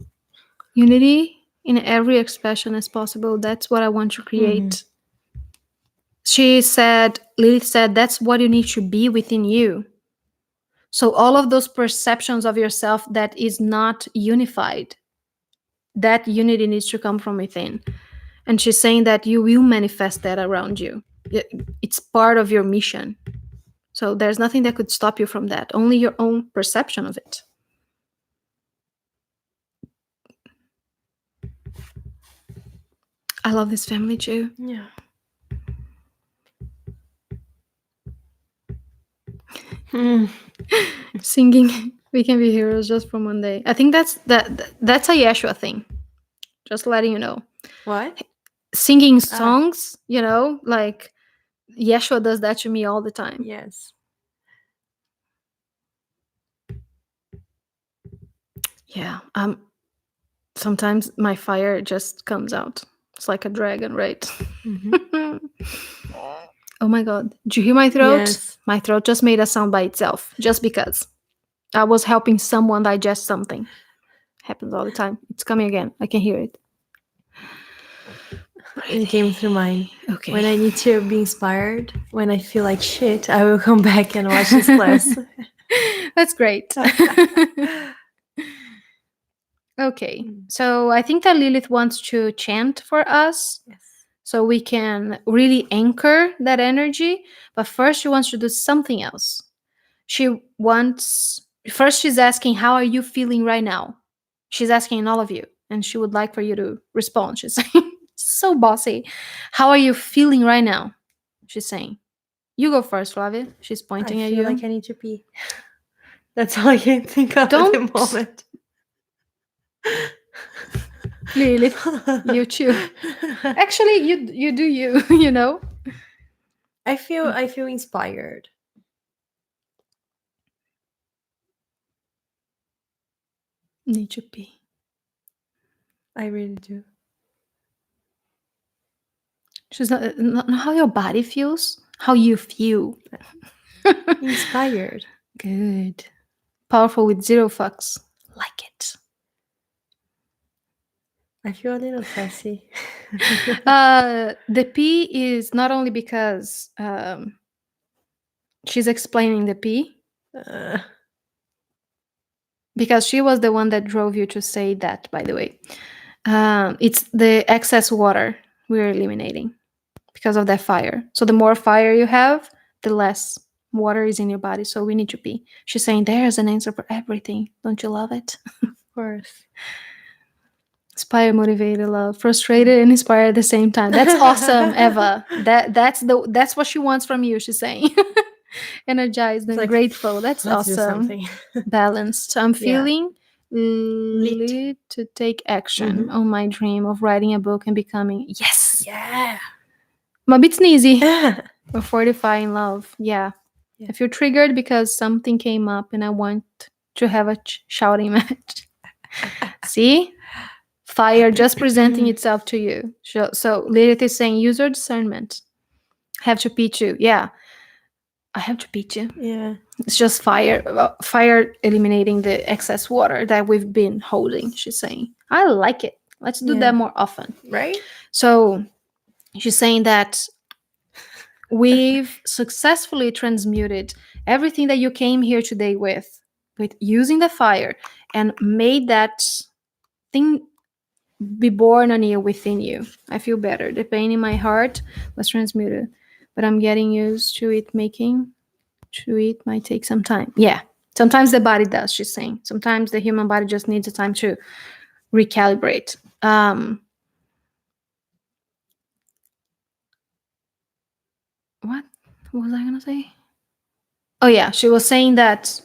Unity in every expression as possible. That's what I want to create. Lilith said, that's what you need to be within you. So all of those perceptions of yourself that is not unified, that unity needs to come from within. And she's saying that you will manifest that around you. It's part of your mission. So there's nothing that could stop you from that, only your own perception of it. I love this family too. Yeah. Singing "We Can Be Heroes" just for one day. I think that's a Yeshua thing. Just letting you know. What? Singing songs, you know, like Yeshua does that to me all the time. Yes. Yeah. Sometimes my fire just comes out. It's like a dragon, right? Mm-hmm. Oh my god. Did you hear my throat? Yes. My throat just made a sound by itself. Just because. I was helping someone digest something. Happens all the time. It's coming again. I can hear it. It came through mine. Okay. When I need to be inspired, when I feel like shit, I will come back and watch this class. That's great. Okay. So I think that Lilith wants to chant for us. Yes. So we can really anchor that energy. But first, she wants to do something else. First, she's asking, how are you feeling right now? She's asking all of you. And she would like for you to respond. She's saying, so bossy. How are you feeling right now? She's saying. You go first, Flavia. She's pointing I at feel you. like I need to pee. That's all I can think of at the moment. Lilith, you too. Actually, you do you, you know? I feel inspired. Need to pee. I really do. She's not how your body feels, how you feel. Inspired. Good. Powerful with zero fucks. Like it. I feel a little sassy. The P is not only because she's explaining the P, Uh, because she was the one that drove you to say that, by the way. It's the excess water we're eliminating because of that fire. So the more fire you have, the less water is in your body. So we need to pee. She's saying there's an answer for everything. Don't you love it? of course. Inspire, motivated, love, frustrated, and inspired at the same time. That's awesome, Eva. That's what she wants from you. She's saying, energized It's and like, grateful. That's let's do awesome. something. Balanced. I'm Yeah. feeling Lit. lit to take action Mhm. on my dream of writing a book and becoming yes. Yeah. My bit sneezy. Yeah. Or fortifying love. Yeah. Yeah. If you're triggered because something came up and I want to have a shouting match. See? Fire just presenting itself to you. So Lilith is saying, use your discernment. Have to beat you. Yeah. I have to beat you. Yeah. It's just fire eliminating the excess water that we've been holding, she's saying. I like it. Let's do that more often. Right? So she's saying that we've successfully transmuted everything that you came here today with using the fire and made that thing be born anew within you. I feel better. The pain in my heart was transmuted, but I'm getting used to it. Making to it might take some time. Yeah, sometimes the body does. She's saying sometimes the human body just needs a time to recalibrate. What was I gonna say? Oh yeah, she was saying that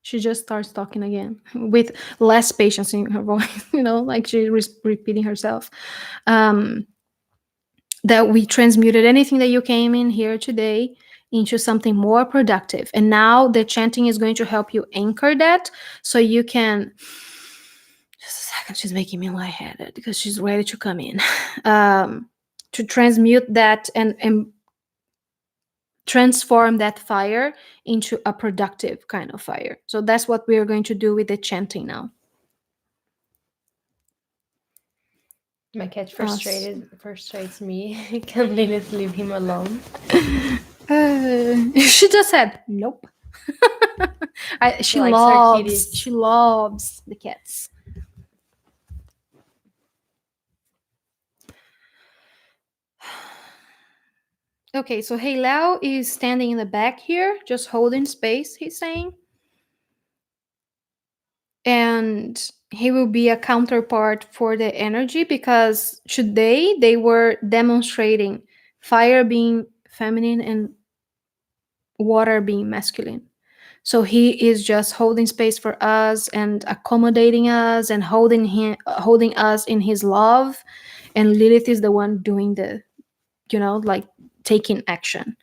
she just starts talking again with less patience in her voice, like she's repeating herself. That we transmuted anything that you came in here today into something more productive. And now the chanting is going to help you anchor that so you can. Just a second, she's making me lightheaded because she's ready to come in. To transmute that and transform that fire into a productive kind of fire. So that's what we are going to do with the chanting now. My cat frustrates me. Can Lilith leave him alone? She just said nope. She loves the cats. Okay, so Heylal is standing in the back here, just holding space, he's saying. And he will be a counterpart for the energy because today they were demonstrating fire being feminine and water being masculine. So he is just holding space for us and accommodating us and holding us in his love. And Lilith is the one doing the, like taking action.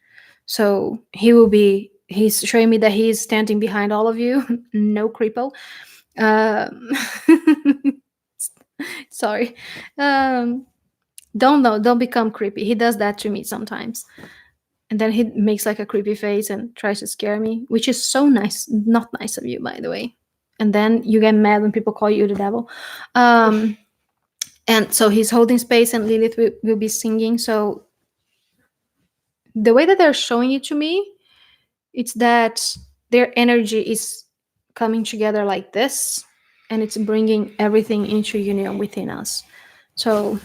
So he's showing me that he's standing behind all of you. No creepo. Sorry. Don't become creepy. He does that to me sometimes. And then he makes like a creepy face and tries to scare me, which is so nice. Not nice of you, by the way. And then you get mad when people call you the devil. And so he's holding space and Lilith will be singing. So the way that they're showing it to me, it's that their energy is coming together like this, and it's bringing everything into union within us. So,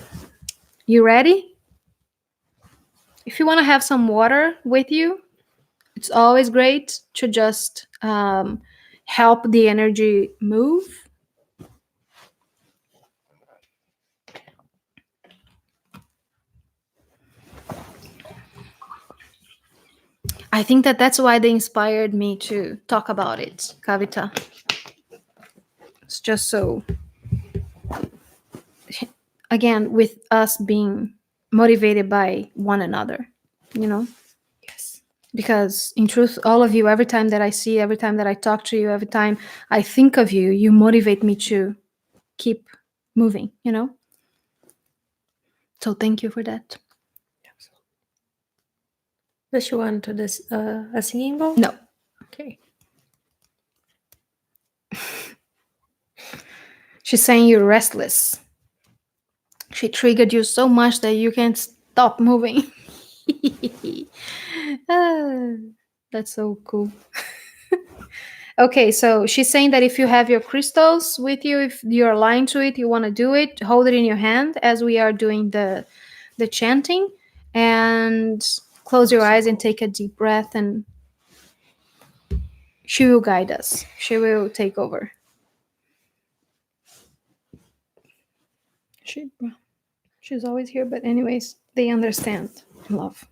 you ready? If you want to have some water with you, it's always great to just help the energy move. I think that's why they inspired me to talk about it, Kavita. It's just so, again, with us being motivated by one another, Yes. Because in truth, all of you, every time that I see, every time that I talk to you, every time I think of you, you motivate me to keep moving, So thank you for that. Does she want to this a singing bowl? No. Okay. She's saying you're restless. She triggered you so much that you can't stop moving. Ah, that's so cool. Okay, so she's saying that if you have your crystals with you, if you're aligned to it, you want to do it, hold it in your hand as we are doing the chanting, and close your eyes and take a deep breath, and she will guide us. She will take over. She, she's always here, but anyways, they understand love.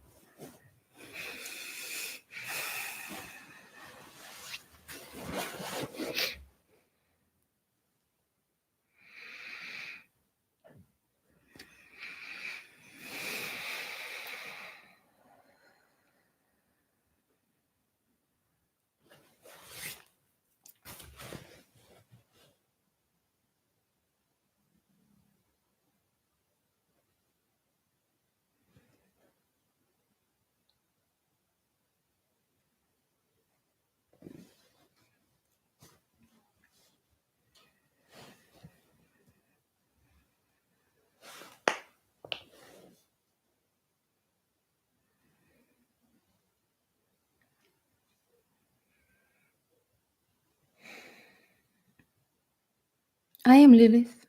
I am Lilith.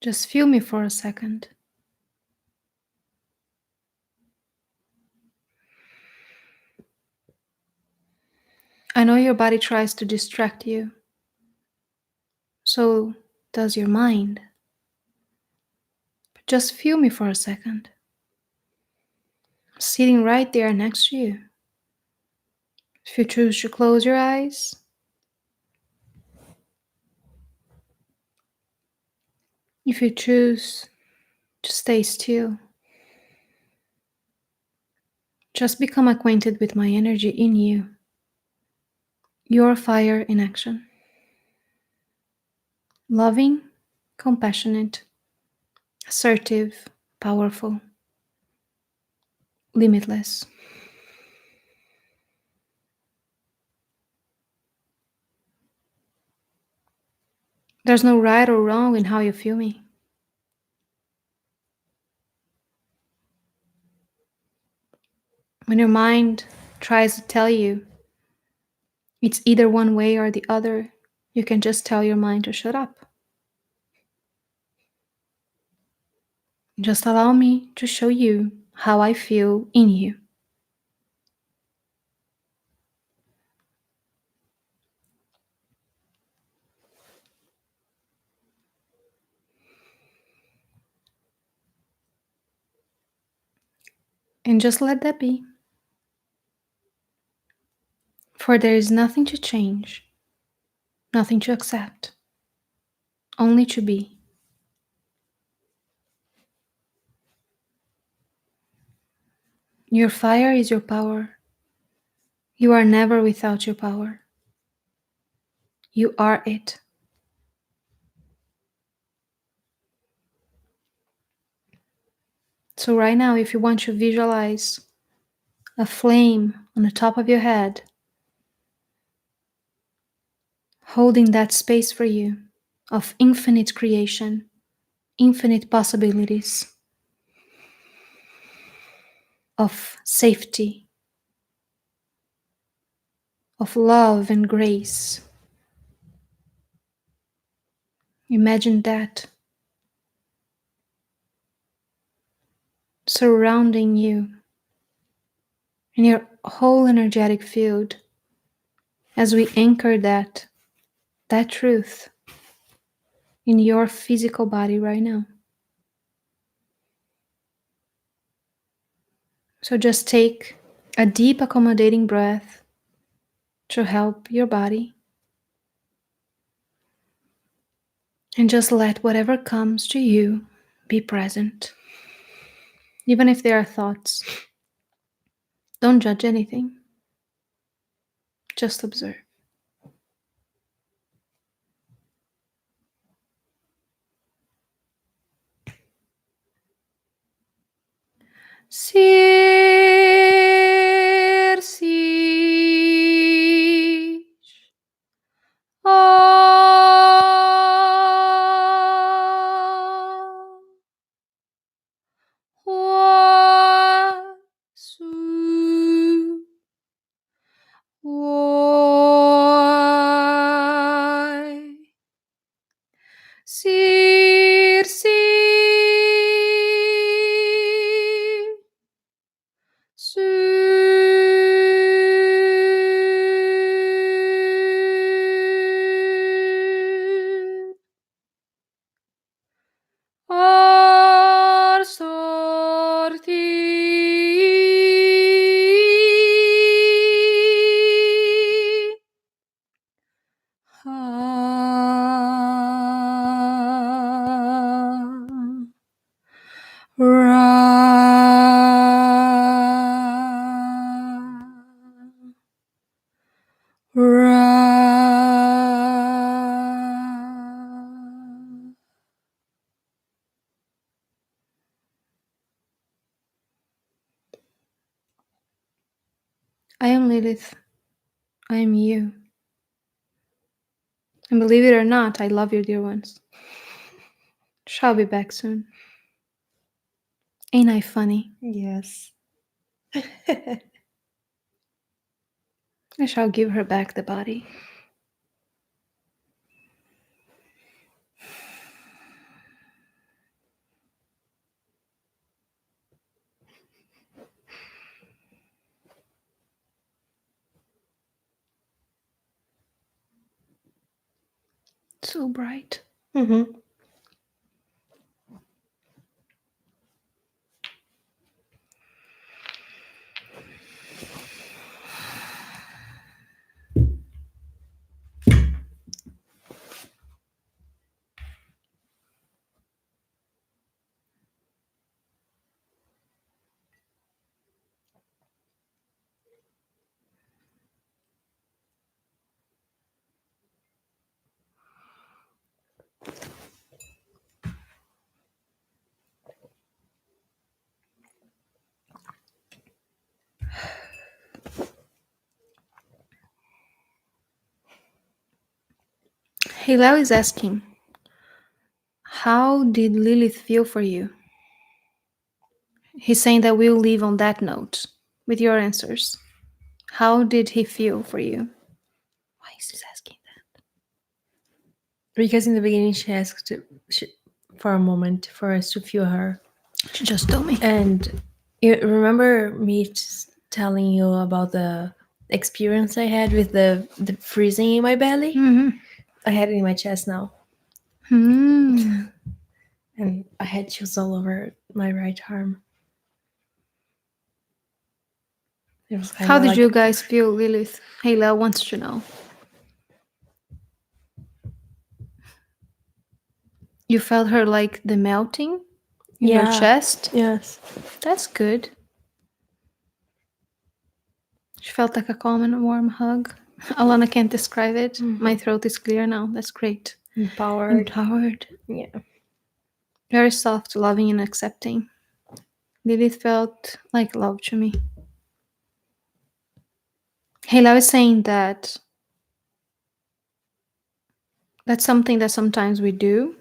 Just feel me for a second. I know your body tries to distract you. So does your mind. But just feel me for a second. I'm sitting right there next to you. If you choose to close your eyes, if you choose to stay still, just become acquainted with my energy in you. Your fire in action. Loving, compassionate, assertive, powerful, limitless. There's no right or wrong in how you feel me. When your mind tries to tell you it's either one way or the other, you can just tell your mind to shut up. Just allow me to show you how I feel in you. And just let that be. For there is nothing to change, nothing to accept, only to be. Your fire is your power. You are never without your power. You are it. So, right now, if you want to visualize a flame on the top of your head, holding that space for you of infinite creation, infinite possibilities, of safety, of love and grace. Imagine that surrounding you in your whole energetic field as we anchor that truth in your physical body right now. So just take a deep accommodating breath to help your body, and just let whatever comes to you be present. even if they are thoughts. Don't judge anything, just observe. Circe. Ah. Wa. Su. Why. Circe. Su. Ar sorti. Ha. Ra. Ra. I am Lilith. I am you. And believe it or not, I love you, dear ones. Shall be back soon. Ain't I funny? Yes. I shall give her back the body. So bright. Mm-hmm. Heylal is asking, how did Lilith feel for you? He's saying that we'll leave on that note with your answers. How did he feel for you? Why is he asking that? Because in the beginning she asked for a moment for us to feel her. She just told me. And you remember me telling you about the experience I had with the freezing in my belly? Mm-hmm. I had it in my chest now. Hmm. And I had chills all over my right arm. It was kind How of did like, you guys feel, Lilith? Heylal wants to know. You felt her like the melting in your yeah, chest? yes. That's good. She felt like a calm and warm hug. Alana can't describe it. My throat is clear now. That's great. Empowered. Yeah. Very soft, loving, and accepting. Lilith felt like love to me. Heylal was saying that that's something that sometimes we do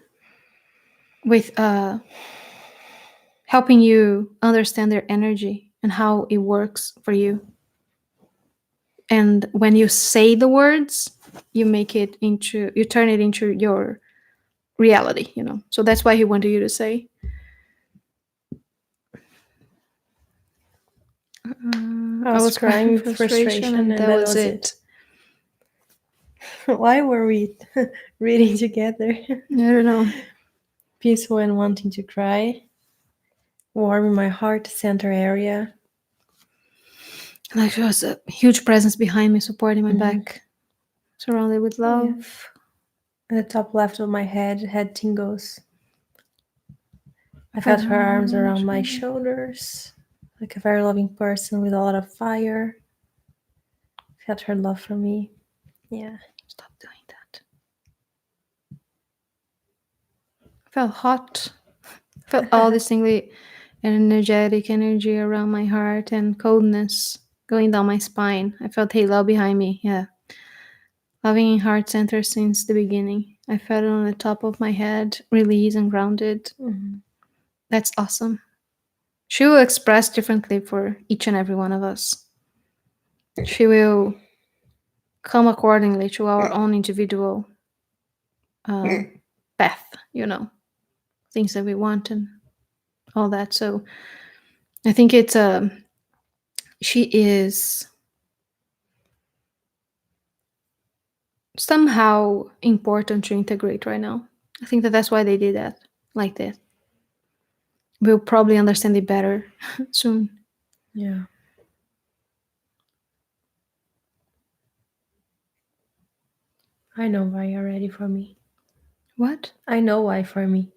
with helping you understand their energy and how it works for you. And when you say the words, you turn it into your reality, So that's why he wanted you to say. I was crying with frustration and that was it. Why were we reading together? I don't know. Peaceful and wanting to cry. Warm in my heart center area. Like there was a huge presence behind me supporting my back. Surrounded with love. At the top left of my head had tingles. I felt her arms around my shoulders, like a very loving person with a lot of fire. Felt her love for me. Yeah. Stop doing that. Felt hot. Felt all this tingly energetic energy around my heart and coldness going down my spine. I felt Heylal behind me. Yeah. Loving in heart center since the beginning. I felt it on the top of my head, released and grounded. Mhm. That's awesome. She will express differently for each and every one of us. She will come accordingly to our own individual path, things that we want and all that. So I think she is somehow important to integrate right now. I think that's why they did that like that. We'll probably understand it better soon. Yeah. I know why you're ready for me. What? I know why for me.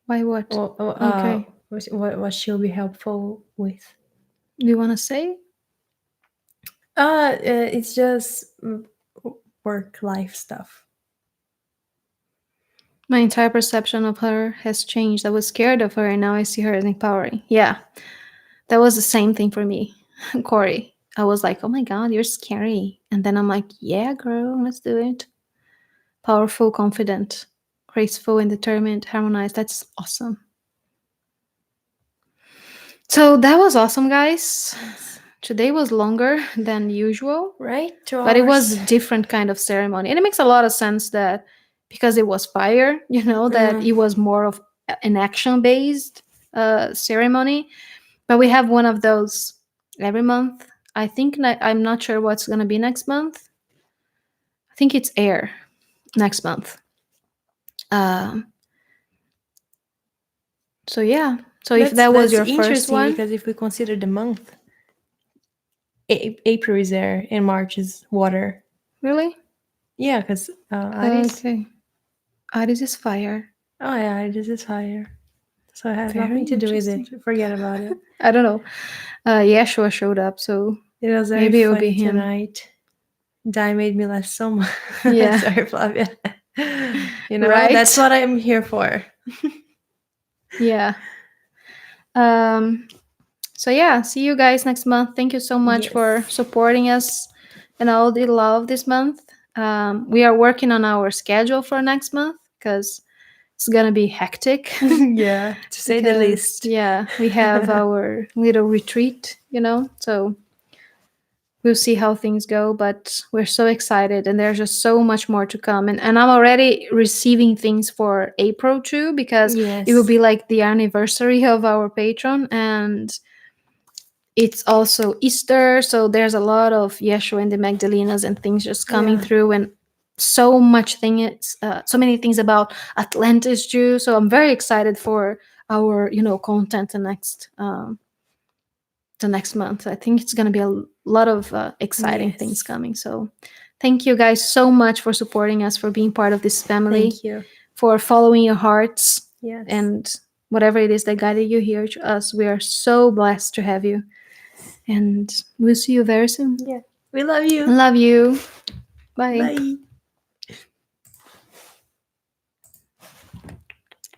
Why what? Okay. What she'll be helpful with. Do you want to say? It's just work life stuff. My entire perception of her has changed. I was scared of her and now I see her as empowering. Yeah, that was the same thing for me, Corey. I was like, oh my God, you're scary. And then I'm like, yeah, girl, let's do it. Powerful, confident, graceful, and determined, harmonized. That's awesome. So that was awesome, guys. Yes. Today was longer than usual, Right? 2 but it was hours. a different kind of ceremony. And it makes a lot of sense that because it was fire, that it was more of an action based ceremony. But we have one of those every month. I think I'm not sure what's going to be next month. I think it's air next month. Um, so yeah. So if that was your first one, because if we consider the month, April is air and March is water. really? Yeah, because Aries. Okay. Aries is fire. Oh yeah, Aries is fire. So it has Very nothing to do with it. interesting. Forget about it. I don't know. Yeshua showed up, so It was very maybe it will be funny him. tonight. Di made me laugh so much. Yeah. Sorry, Flavia. Right? That's what I'm here for. Yeah. So yeah, see you guys next month. Thank you so much for supporting us and all the love this month. We are working on our schedule for next month because it's gonna be hectic. Yeah, to say the least. Yeah, we have our little retreat, so we'll see how things go, but we're so excited and there's just so much more to come. And I'm already receiving things for April too, because it will be like the anniversary of our patron, and it's also Easter, so there's a lot of Yeshua and the Magdalenas and things just coming through, and so many things about Atlantis Jew. So I'm very excited for our content the next month. I think it's going to be a lot of exciting things coming. So thank you guys so much for supporting us, for being part of this family. Thank you. For following your hearts. Yes. And whatever it is that guided you here to us. We are so blessed to have you. And we'll see you very soon. Yeah. We love you. Love you. Bye. Bye.